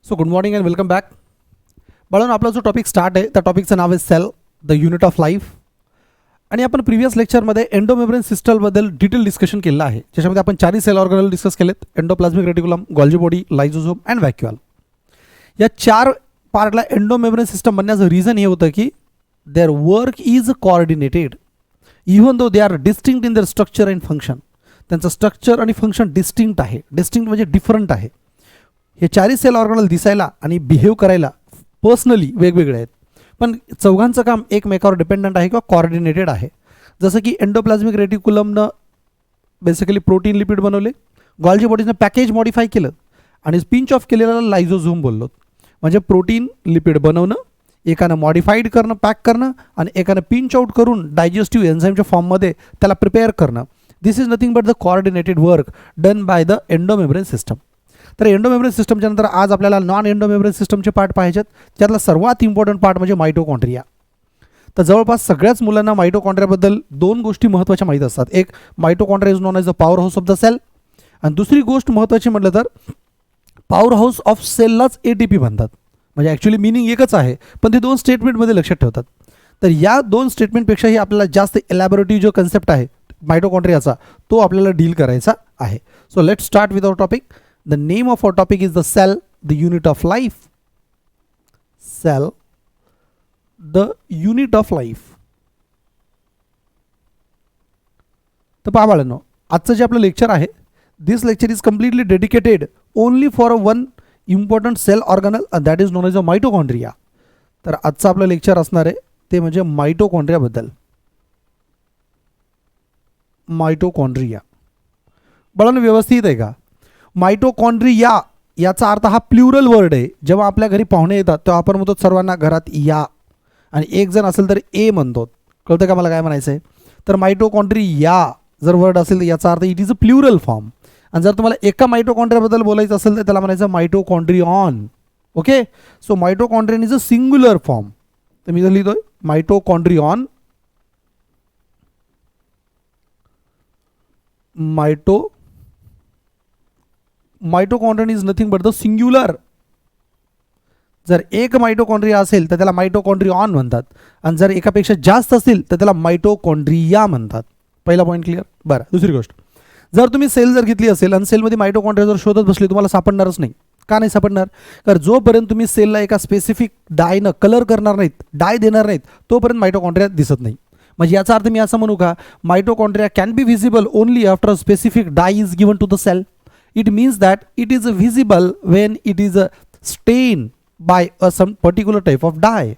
So good morning and welcome back. बाळांनो, आपला जो टॉपिक स्टार्ट आहे त्या टॉपिकचं नाव आहे cell the unit of life. आणि आपण प्रिव्हियस लेक्चरमध्ये एंडोमेम्ब्रेन सिस्टमबद्दल डिटेल डिस्कशन केलं आहे, ज्याच्यामध्ये आपण चारही सेल ऑर्गनल डिस्कस केलेत: endoplasmic reticulum, Golgi body, lysosome and vacuole. या चार पार्टला एंडोमेम्ब्रेन सिस्टम बनण्याचं रिझन हे होतं की their work is coordinated even though they are distinct in their structure and function. त्यांचं स्ट्रक्चर आणि फंक्शन डिस्टिंक्ट आहे. डिस्टिंक्ट म्हणजे डिफरंट आहे. हे चारही सेल ऑर्गनल दिसायला आणि बिहेव करायला पर्सनली वेगवेगळे आहेत, पण चौघांचं काम एकमेकावर डिपेंडंट आहे किंवा कोऑर्डिनेटेड आहे. जसं की एंडोप्लाझ्मिक रेटिक्युलमनं बेसिकली प्रोटीन लिपिड बनवले, गॉल्जी बॉडीजनं पॅकेज मॉडिफाय केलं आणि पिंच ऑफ केलेला लायझोझोम बोललो. म्हणजे प्रोटीन लिपिड बनवणं, एकानं मॉडिफाईड करणं, पॅक करणं, आणि एकानं पिंच आउट करून डायजेस्टिव्ह एन्झाईमच्या फॉर्ममध्ये त्याला प्रिपेअर करणं. This is nothing but the coordinated work done by the endomembrane system. तर एंडोमेम्ब्रेन सिस्टमच्या नंतर आज आपल्याला नॉन एंडोमेम्ब्रेन सिस्टमचे पार्ट पाहिजेत. त्यातला सर्वात इम्पॉर्टंट पार्ट म्हणजे मायटोकॉन्ड्रिया. तर जवळपास सगळ्याच मुलांना मायटोकॉन्ड्रियाबद्दल दोन गोष्टी महत्त्वाच्या माहीत असतात. एक, mitochondria is known as the power house of the cell, आणि दुसरी गोष्ट महत्त्वाची म्हटलं तर पॉवर हाऊस ऑफ सेललाच ATP म्हणतात. म्हणजे ॲक्च्युली मिनिंग एकच आहे, पण ते दोन स्टेटमेंटमध्ये लक्षात ठेवतात. तर या दोन स्टेटमेंटपेक्षाही आपल्याला जास्त एलॅबोरेटिव्ह जो कन्सेप्ट आहे मायटोकॉन्ड्रियाचा तो आपल्याला डील करायचा आहे. So let start with our topic. The name of our topic is the cell, the unit of life. Cell, the unit of life. तर पहा बाळांनो, आजचं जे आपलं लेक्चर आहे, this lecture is completely dedicated only for one important cell organelle and that is known as a mitochondria. तर आजचं आपलं लेक्चर असणार आहे ते म्हणजे मायटोकॉन्ड्रियाबद्दल. मायटोकॉन्ड्रिया बाळांनो व्यवस्थित आहे का? मायटोकॉन्ड्रिया याचा अर्थ हा प्लुरल वर्ड आहे. जेव्हा आपल्या घरी पाहुणे येतात तेव्हा आपण म्हणतो सर्वांना घरात या, आणि एक जण असेल तर ए म्हणतो. कळतं का मला काय म्हणायचं आहे? तर मायटोकॉन्ड्रिया जर वर्ड असेल तर याचा earth it is a plural form. आणि जर तुम्हाला एका मायटोकॉन्ड्रियाबद्दल बोलायचं असेल तर त्याला म्हणायचं mitochondrion. Okay, so mitochondrion is a singular form. तर मी जर लिहितोय mitochondrion, mitochondrion is nothing but the singular. जर एक मायटोकॉन्ड्रिया असेल तर त्याला मायटोकॉन्ड्रिऑन म्हणतात, आणि जर एकापेक्षा जास्त असतील तर त्याला मायटोकॉन्ड्रिया म्हणतात. पहिला पॉईंट क्लिअर. बरं, दुसरी गोष्ट, जर तुम्ही सेल जर घेतली असेल आणि सेलमध्ये मायटोकॉन्ड्रिया जर शोधत बसली तुम्हाला सापडणारच नाही. का नाही सापडणार? कारण जोपर्यंत तुम्ही सेलला एका स्पेसिफिक डायनं कलर करणार नाहीत, डाय देणार नाहीत, तोपर्यंत मायटोकॉन्ड्रिया दिसत नाही. म्हणजे याचा अर्थ मी असं म्हणू का, mitochondria can be visible only after a specific dye is given to the cell. It means that it is visible when it is stained by some particular type of dye.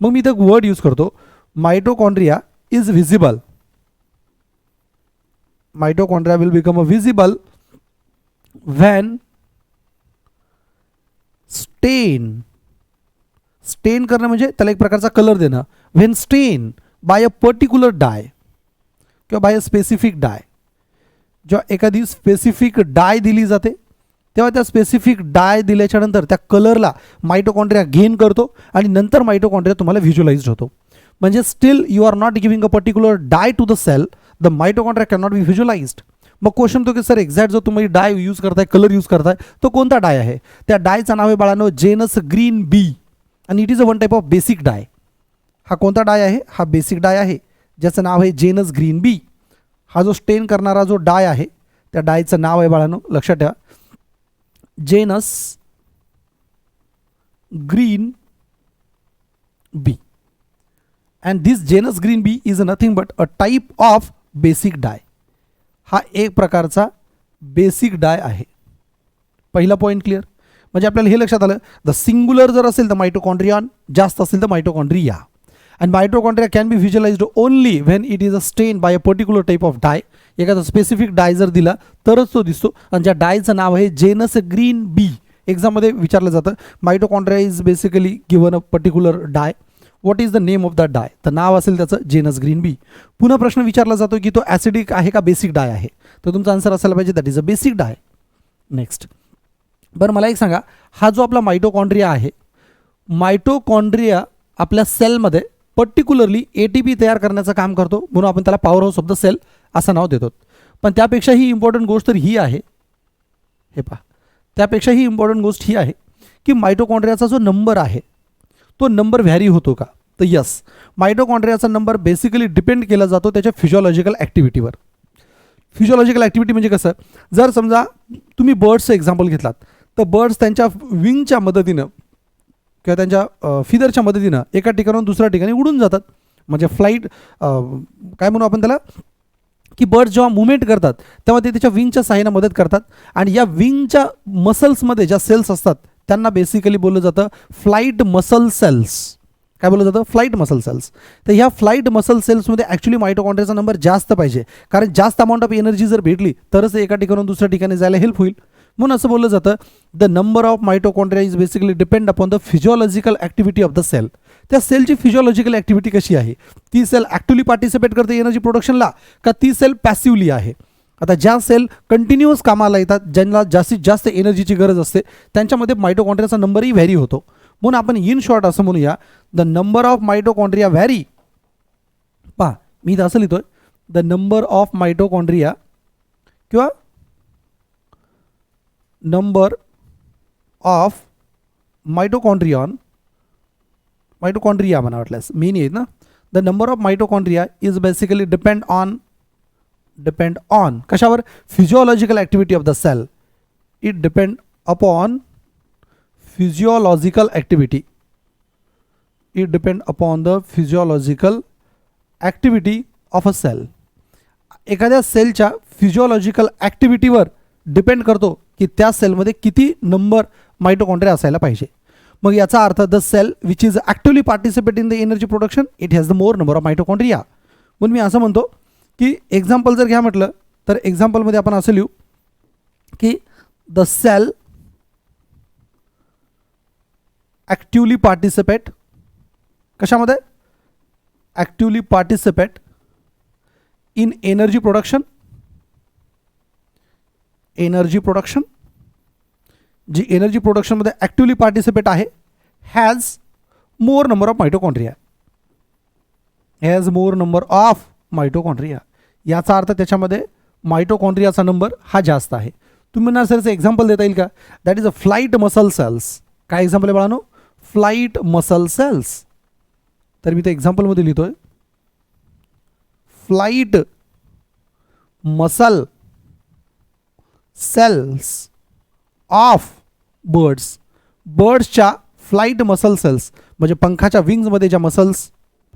मग मी इथं वर्ड यूज करतो, mitochondria is visible. Mitochondria will become visible when स्टेन करणं म्हणजे त्याला एक प्रकारचा colour देणं. when stained by a particular dye किंवा by a specific dye. जेव्हा एखादी स्पेसिफिक डाय दिली जाते तेव्हा त्या स्पेसिफिक डाय दिल्याच्या नंतर त्या कलरला मायटोकॉन्ड्रिया गेन करतो आणि नंतर मायटोकॉन्ड्रिया तुम्हाला व्हिज्युअलाइज्ड होतो. म्हणजे still you are not giving a particular dye to the cell, the mitochondria can not be visualized. मग क्वेश्चन तो की सर एक्झॅक्ट जो तुम्ही डाय यूज करताय, कलर यूज करताय, तो कोणता डाय आहे? त्या डायचं नाव आहे बाळांनो genus green B, and it is a one type of basic dye. हा कोणता डाय आहे? हा बेसिक डाय आहे ज्याचं नाव आहे जेनस ग्रीन बी. हा जो स्टेन करणारा जो डाय आहे त्या डायचं नाव आहे बाळांनो, लक्षात ठेवा, Janus green B. And this Janus green B is nothing but a type of basic dye. हा एक प्रकारचा बेसिक डाय आहे. पहिला पॉईंट क्लिअर. म्हणजे आपल्याला हे लक्षात आलं, द सिंग्युलर जर असेल तर मायटोकॉन्ड्रियॉन, जास्त असेल तर mitochondria. And mitochondria can be visualized only when it is stained by a particular type of dye. एखादा स्पेसिफिक डाय जर दिला तरच तो दिसतो, आणि ज्या डायचं नाव आहे जेनस ग्रीन बी. एक्झाममध्ये विचारलं जातं mitochondria is basically given a particular dye, what is the name of that dye? तर नाव असेल त्याचं जेनस ग्रीन बी. पुन्हा प्रश्न विचारला जातो की तो ॲसिडिक आहे का बेसिक डाय आहे? तर तुमचा आन्सर असायला पाहिजे that is a basic dye. Next, बरं मला एक सांगा, हा जो आपला मायटोकॉन्ड्रिया आहे, मायटोकॉन्ड्रिया आपल्या सेलमध्ये पर्टिक्युलरली ATP तयार करण्याचं काम करतो, म्हणून आपण त्याला power house of the cell असं नाव देतो. पण त्यापेक्षाही इम्पॉर्टंट गोष्ट तर ही आहे, हे पहा, त्यापेक्षाही इम्पॉर्टंट गोष्ट ही आहे की मायटोकॉन्ड्रियाचा जो नंबर आहे तो नंबर व्हॅरी होतो का? तर यस, मायटोकॉन्ड्रियाचा नंबर बेसिकली डिपेंड केला जातो त्याच्या फिजिओलॉजिकल ॲक्टिव्हिटीवर. फिजिओलॉजिकल ॲक्टिव्हिटी म्हणजे कसं, जर समजा तुम्ही बर्ड्सचं एक्झाम्पल घेतलात तर बर्ड्स त्यांच्या विंगच्या मदतीनं किंवा त्यांच्या फिदरच्या मदतीनं एका ठिकाणाहून दुसऱ्या ठिकाणी उडून जातात. म्हणजे फ्लाईट काय म्हणू आपण त्याला, की बर्ड्स जेव्हा मुवमेंट करतात तेव्हा ते त्याच्या विंगच्या साहाय्यानं मदत करतात. आणि या विंगच्या मसल्समध्ये ज्या सेल्स असतात त्यांना बेसिकली बोललं जातं फ्लाईट मसल सेल्स. काय बोललं जातं? Flight muscle cells. तर ह्या फ्लाईट मसल सेल्समध्ये ॲक्च्युली मायटोकॉन्ड्रियाचा नंबर जास्त पाहिजे, कारण जास्त अमाऊंट ऑफ एनर्जी जर भेटली तरच एका ठिकाणून दुसऱ्या ठिकाणी जायला हेल्प होईल. म्हणून असं बोललं जातं the number of mitochondria is basically depend upon the physiological activity of the cell. त्या सेलची फिजिओलॉजिकल ॲक्टिव्हिटी कशी आहे, ती सेल ॲक्च्युली पार्टिसिपेट करते एनर्जी प्रोडक्शनला का ती सेल पॅसिवली आहे. आता ज्या सेल कंटिन्युअस कामाला येतात, ज्यांना जास्तीत जास्त एनर्जीची गरज असते, त्यांच्यामध्ये मायटोकॉन्ड्रियाचा नंबरही व्हॅरी होतो. म्हणून आपण इन शॉर्ट असं म्हणूया the number of mitochondria vary. पहा मी इथं असं लिहितोय द नंबर ऑफ मायटोकॉन्ड्रिया किंवा नंबर ऑफ मायटोकॉन्ड्रिया म्हणा वाटल्यास मेन येईल ना. The number of mitochondria is basically depend on कशावर? Physiological activity of the cell. It depend upon physiological activity. It depend upon the physiological activity of a cell. एखाद्या सेलच्या physiological ॲक्टिव्हिटीवर depend करतो की त्या सेलमध्ये किती नंबर मायटोकॉन्ड्रिया असायला पाहिजे. मग याचा earth the cell which is actively participate in the energy production it has the more number of mitochondria. म्हणून मी असं म्हणतो की एक्झाम्पल जर घ्या म्हटलं तर एक्झाम्पलमध्ये आपण असं लिहू की द सेल ॲक्टिव्हली पार्टिसिपेट कशामध्ये? Actively participate in energy production. Energy production जी एनर्जी प्रोडक्शनमध्ये ॲक्टिव्हली पार्टिसिपेट आहे has more number of mitochondria. Has more number of mitochondria. याचा अर्थ त्याच्यामध्ये मायटोकॉन्ड्रियाचा नंबर हा जास्त आहे. तुम्ही म्हणणार सर एक्झाम्पल देता येईल का? That is a flight muscle cells. काय एक्झाम्पल आहे बाळांनो? Flight muscle cells. तर मी ते एक्झाम्पलमध्ये लिहितोय flight muscle cells of birds. बर्ड्सच्या फ्लाईट मसल सेल्स म्हणजे पंखाच्या विंग्समध्ये ज्या मसल्स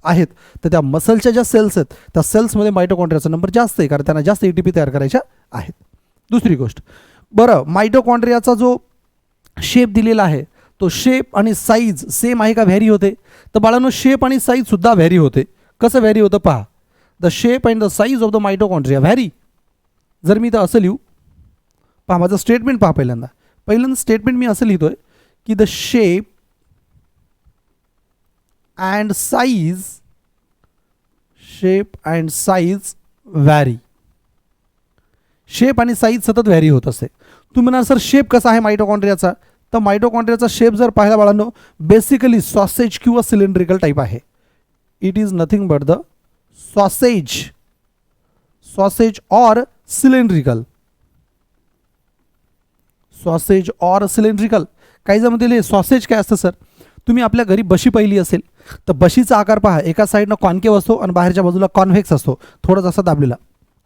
आहेत तर त्या मसलच्या ज्या सेल्स आहेत त्या सेल्समध्ये मायटोकॉन्ड्रियाचा नंबर जास्त आहे, कारण त्यांना जास्त ATP तयार करायच्या आहेत. दुसरी गोष्ट, बरं मायटोकॉन्ड्रियाचा जो शेप दिलेला आहे तो शेप आणि साईज सेम आहे का व्हॅरी होते? तर बाळांनो शेप आणि साईजसुद्धा व्हॅरी होते. कसं व्हॅरी होतं पहा, the shape and the size of the mitochondria vary. जर मी तर असं लिहू, पहा माझं स्टेटमेंट पहा. पहिल्यांदा स्टेटमेंट मी असं लिहितोय की the shape and size vary. Shape आणि साईज सतत व्हॅरी होत असते. तुम्ही म्हणाल सर शेप कसा आहे मायटोकॉन्ड्रियाचा? तर मायटोकॉन्ड्रियाचा शेप जर पाहिला बाळांनो बेसिकली सॉसेज किंवा सिलेंड्रिकल टाईप आहे. It is nothing but the sausage or cylindrical. Sausage or cylindrical. काही जण म्हणतील सॉसेज काय असतं सर? तुम्ही आपल्या घरी बशी पाहिली असेल तर बशीचा आकार पहा, एका साईडनं कॉन्केव्ह असतो आणि बाहेरच्या बाजूला कॉन्व्हेक्स असतो, थोडासा असा दाबलेला,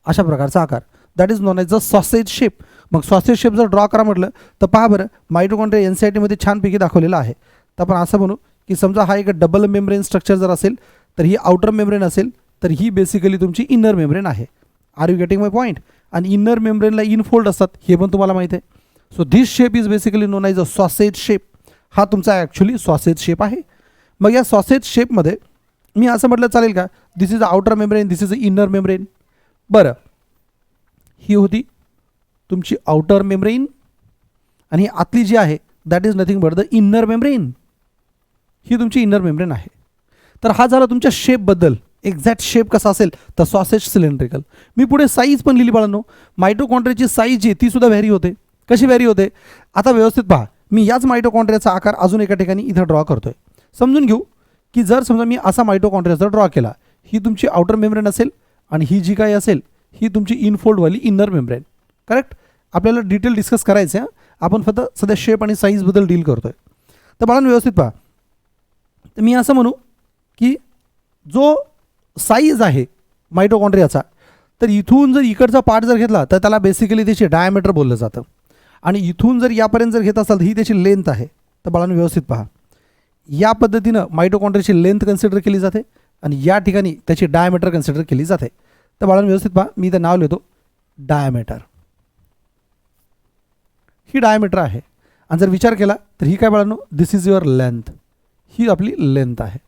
अशा प्रकारचा आकार. That is known as the sausage shape. मग सॉसेज शेप जर ड्रॉ करा म्हटलं तर पहा बरं मायटोकॉन्ड्रिया NCERTमध्ये छानपैकी दाखवलेला आहे. तर आपण असं म्हणू की समजा हा एक डबल मेम्ब्रेन स्ट्रक्चर जर असेल तर ही आउटर मेम्ब्रेन असेल तर ही बेसिकली तुमची इनर मेम्ब्रेन आहे. Are you getting my point? आणि इनर मेम्ब्रेनला इनफोल्ड असतात हे पण तुम्हाला माहिती आहे. So this shape is basically known as a sausage shape. हा तुमचा ॲक्च्युली सॉसेज शेप आहे. मग या सॉसेज शेपमध्ये मी असं म्हटलं चालेल का, this is a outer membrane, this is a inner membrane. बरं, ही होती तुमची आउटर मेम्ब्रेन आणि आतली जी आहे that is nothing but the inner membrane. ही तुमची इनर मेम्ब्रेन आहे. तर हा झाला तुमच्या शेपबद्दल. एक्झॅक्ट शेप कसा असेल तर सॉसेज सिलेंड्रिकल. मी पुढे साईज पण लिहिली बाळांनो. मायटोकॉन्ड्रियाची साईज जी ती सुद्धा व्हॅरी होते. कशी व्हॅरी होते? आता व्यवस्थित पहा. मी याच मायटोकॉन्ड्रियाचा आकार अजून एका ठिकाणी इथं ड्रॉ करतोय. समजून घेऊ की जर समजा मी असा मायटोकॉन्ड्रिया जर ड्रॉ केला, ही तुमची आउटर मेम्ब्रेन असेल आणि ही जी काही असेल ही तुमची इनफोल्डवाली इनर मेम्ब्रेन. करेक्ट? आपल्याला डिटेल डिस्कस करायचं आहे. आपण फक्त सध्या शेप आणि साईजबद्दल डील करतोय. तर बाळांनो व्यवस्थित पहा. तर मी असं म्हणू की जो साईज आहे मायटोकॉन्ड्रियाचा, तर इथून जर इकडचा पार्ट जर घेतला तर त्याला बेसिकली त्याची डायमीटर बोललं जातं. आणि इथून जर यापर्यंत जर घेत असाल तर ही त्याची लेंथ आहे. तर बाळांनो व्यवस्थित पहा, या पद्धतीनं मायटोकॉन्ड्रियाची लेंथ कन्सिडर केली जाते आणि या ठिकाणी त्याची डायमीटर कन्सिडर केली जाते. तर बाळांनो व्यवस्थित पहा, मी इथं नाव लिहितो डायमीटर. ही डायमीटर आहे. आणि जर विचार केला तर ही काय बाळांनो, दिस इज युअर लेंथ. ही आपली लेंथ आहे.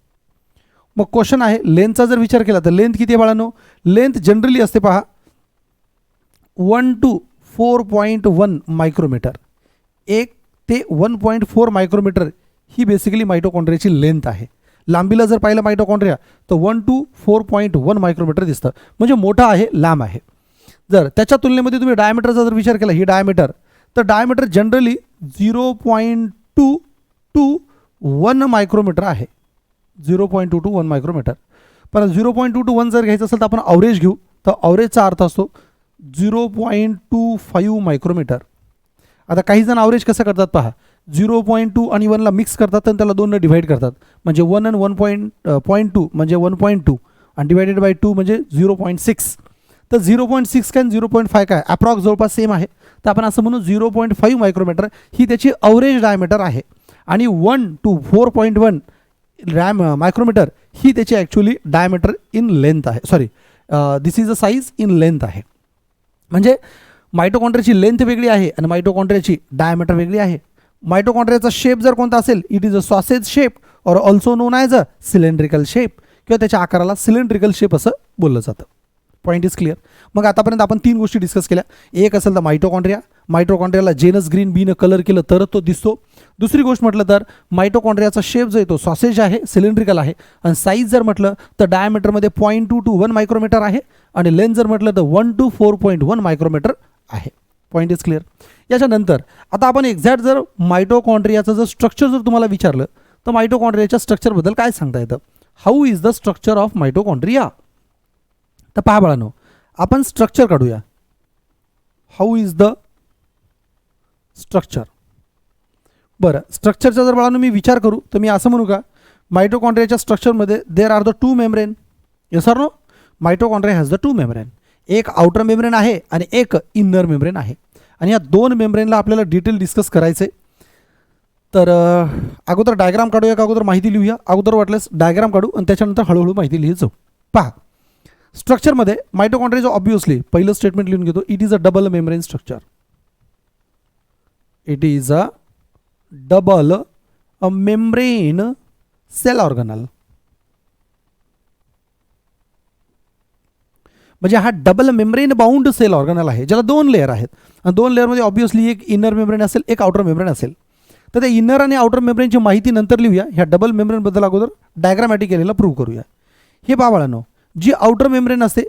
मग क्वेश्चन आहे लेंथचा जर विचार केला तर लेंथ किती आहे बाळांनो. लेंथ जनरली असते पहा 1 to 4.1 मायक्रोमीटर. 1 ते 1.4 मायक्रोमीटर ही बेसिकली मायटोकॉन्ड्रियाची लेंथ आहे. लांबीला जर पाहिलं मायटोकॉन्ड्रिया तर 1 to 4.1 मायक्रोमीटर दिसतं, म्हणजे मोठा आहे, लांब आहे. जर त्याच्या तुलनेमध्ये तुम्ही डायमीटरचा जर विचार केला, ही डायमीटर, तर डायमीटर जनरली 0.2 to 1 मायक्रोमीटर आहे. 0.2 to 1 मायक्रोमीटर. पण 0.2 to 1 जर घ्यायचं असेल तर आपण अवरेज घेऊ, तर अवरेजचा अर्थ असतो 0.25 मायक्रोमीटर. आता काही जण अवरेज कसं करतात पहा, 0.2 आणि 1ला मिक्स करतात आणि त्याला 2ने डिवाईड करतात, म्हणजे 1 आणि 1.2 म्हणजे 1.2 आणि डिवायडेड बाय 2 म्हणजे 0.6. तर 0.6 काय 0.5 काय अप्रॉक्स जवळपास सेम आहे. तर आपण असं म्हणू 0.5 मायक्रोमीटर ही त्याची अवरेज डायमीटर आहे. आणि 1 to 4.1 मायक्रोमीटर ही त्याची ॲक्च्युली डायमीटर इन लेंथ आहे. Sorry, this is a size in length आहे. म्हणजे मायटोकॉन्ड्रियाची लेंथ वेगळी आहे आणि मायटोकॉन्ड्रियाची डायमीटर वेगळी आहे. मायटोकॉन्ड्रियाचा शेप जर कोणता असेल, it is a sausage shape और also known as a cylindrical shape, किंवा त्याच्या आकाराला सिलेंड्रिकल शेप असं बोललं जातं. Point is clear. मग आतापर्यंत आपण 3 गोष्टी डिस्कस केल्या. एक असेल तर मायटोकॉन्ड्रिया, मायटोकॉन्ड्रियाला जेनस ग्रीन बीनं कलर केलं तर तो दिसतो. दुसरी गोष्ट म्हटलं तर मायटोकॉन्ड्रियाचा शेप जो आहे तो सॉसेज आहे, सिलेंड्रिकल आहे. आणि साईज जर म्हटलं तर डायमीटरमध्ये 0.2 to 1 मायक्रोमीटर आहे आणि लेंथ जर म्हटलं तर 1 to 4.1 मायक्रोमीटर आहे. Point is clear. याच्यानंतर आता आपण एक्झॅक्ट जर मायटोकॉन्ड्रियाचं जर स्ट्रक्चर जर तुम्हाला विचारलं तर मायटोकॉन्ड्रियाच्या स्ट्रक्चरबद्दल काय सांगता येतं. How is the structure of mitochondria. तर पहा बाळांनो, आपण स्ट्रक्चर काढूया. How is the structure. बरं, स्ट्रक्चरचा जर बाळांनो मी विचार करू तर मी असं म्हणू का, मायटोकॉन्ड्रियाच्या स्ट्रक्चरमध्ये there are the 2 membrane. Yes or no. Mitochondria has the 2 membrane. एक आउटर मेम्ब्रेन आहे आणि एक इनर मेम्ब्रेन आहे. आणि या 2 मेम्ब्रेनला आपल्याला डिटेल डिस्कस करायचं आहे. तर अगोदर डायग्राम काढूया का अगोदर माहिती लिहूया. अगोदर वाटल्यास डायग्राम काढू आणि त्याच्यानंतर हळूहळू माहिती लिहित जाऊ. पहा, स्ट्रक्चरमध्ये मायटोकॉन्ड्रियाचं ऑब्वियसली पहिलं स्टेटमेंट लिहून घेतो, it is a double membrane structure. It is a double membrane cell organelle. म्हणजे हा double membrane bound cell organelle आहे, ज्याला 2 लेअर आहेत. आणि 2 लेअरमध्ये ऑब्वियसली एक इनर मेम्ब्रेन असेल, एक आउटर मेम्ब्रेन असेल. तर त्या इनर आणि आउटर मेम्ब्रेनची माहिती नंतर लिहूया. ह्या डबल मेम्ब्रेनबद्दल अगोदर डायग्रामॅटिक केलेला प्रूव्ह करूया. हे पहा बाळांनो, जी आउटर मेम्ब्रेन असते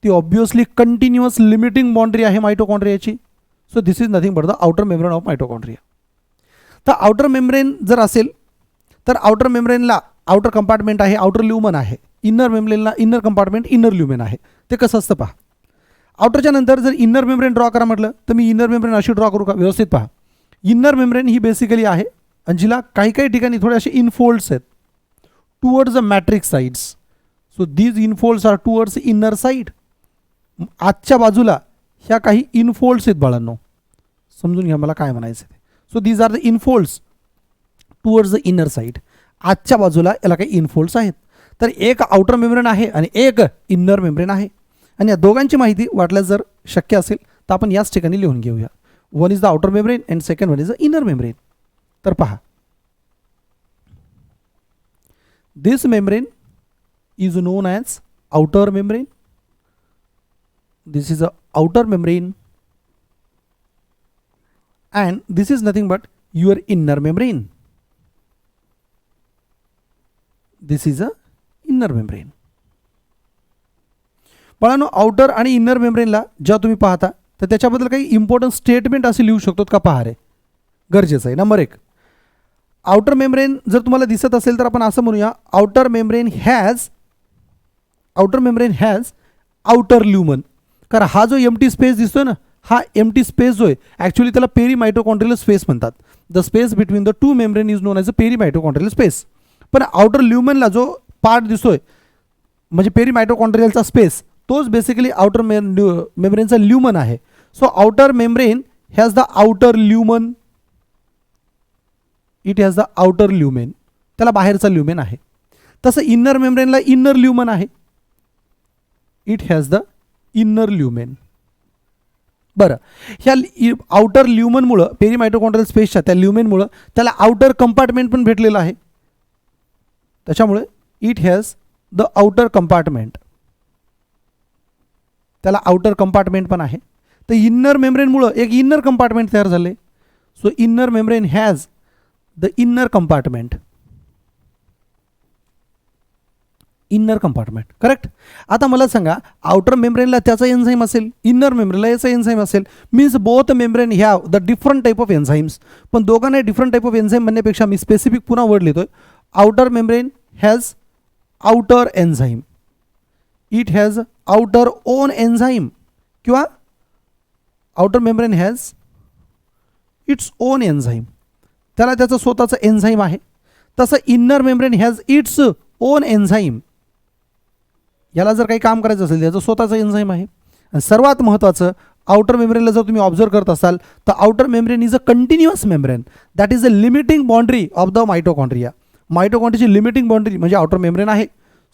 ती ऑब्वियसली कंटिन्युअस लिमिटिंग बाउंड्री आहे मायटोकॉन्ड्रियाची. So this is nothing but the outer membrane of mitochondria. तर आउटर मेम्ब्रेन जर असेल तर आउटर मेम्ब्रेनला आउटर कंपार्टमेंट आहे, आउटर ल्युमन आहे. इनर मेम्ब्रेनला इनर कंपार्टमेंट, इनर ल्युमेन आहे. ते कसं असतं पहा. आउटरच्या नंतर जर इनर मेम्ब्रेन ड्रॉ करा म्हटलं तर मी इनर मेम्ब्रेन अशी ड्रॉ करू का. व्यवस्थित पहा, इनर मेम्ब्रेन ही बेसिकली आहे आणि जिला काही काही ठिकाणी थोडे असे इनफोल्ड्स आहेत towards the matrix sides. So these infolds are towards inner side. आजच्या बाजूला ह्या काही इनफोल्ड्स आहेत बाळांनो, समजून घ्या मला काय म्हणायचं आहे. So these are the infolds towards the inner side. आजच्या बाजूला याला काही इनफोल्ड्स आहेत. तर एक आउटर मेम्ब्रेन आहे आणि एक इनर मेम्ब्रेन आहे. आणि या दोघांची माहिती वाटल्यास जर शक्य असेल तर आपण याच ठिकाणी लिहून घेऊया. One is the outer membrane and second one is the inner membrane. तर पहा, this membrane is known as outer membrane. This is a outer membrane and this is nothing but your inner membrane. This is a inner membrane. बाळांनो, outer आणि inner मेम्ब्रेनला जेव्हा तुम्ही पाहता तर त्याच्याबद्दल काही इम्पॉर्टंट स्टेटमेंट असे लिहू शकतो का पहा रे, गरजेचं आहे. नंबर 1, आउटर मेम्ब्रेन जर तुम्हाला दिसत असेल तर आपण असं म्हणूया, आउटर मेम्ब्रेन हॅज आउटर ल्युमन. कारण हा जो एम्प्टी स्पेस दिसतोय ना, हा एम्प्टी स्पेस जो आहे ॲक्च्युली त्याला पेरी मायटोकॉन्ड्रियल स्पेस म्हणतात. The space between the two membrane is known as a perimitochondrial space. पण आउटर ल्युमनला जो पार्ट दिसतोय म्हणजे पेरीमायटोकॉन्ड्रियलचा स्पेस तोच बेसिकली आउटर मेम्ब्रेनचा ल्युमन आहे. So outer membrane has the outer lumen, it has the outer lumen, त्याला बाहेरचा ल्युमेन आहे. तसं इन्नर मेम्ब्रेनला इन्नर ल्युमन आहे, it has the inner lumen. बरं, ह्या आउटर ल्युमनमुळं पेरीमायटोकॉन्ड्रियल स्पेसच्या त्या ल्युमेनमुळं त्याला आउटर कंपार्टमेंट पण भेटलेलं आहे. त्याच्यामुळे it has the outer compartment, त्याला आउटर कंपार्टमेंट पण आहे. तर इन्नर मेम्ब्रेनमुळं एक इन्नर कंपार्टमेंट तयार झाले. So inner membrane has the inner compartment, inner compartment. Correct. आता मला सांगा, आउटर मेम्ब्रेनला त्याचा एन्झाईम असेल, इन्नर मेम्ब्रेनला याचा एन्झाईम असेल, means both membrane have the different type of enzymes. पण दोघांना डिफरंट टाईप ऑफ एन्झाईम म्हणण्यापेक्षा मी स्पेसिफिक पुन्हा वर्ड लिहितोय. Outer membrane has outer enzyme, it has outer own enzyme, किंवा outer membrane has its own enzyme, त्याला त्याचं स्वतःचं एन्झाईम आहे. तसं inner membrane has its own enzyme, याला जर काही काम करायचं असेल त्याचं स्वतःचं एन्झाईम आहे. आणि सर्वात महत्त्वाचं, आउटर मेम्ब्रेनला जर तुम्ही ऑब्झर्व करत असाल तर outer membrane is a continuous membrane, that is a limiting boundary of the mitochondria. मायटोकॉन्ड्रियाची लिमिटिंग बाउंड्री म्हणजे आउटर मेम्ब्रेन आहे.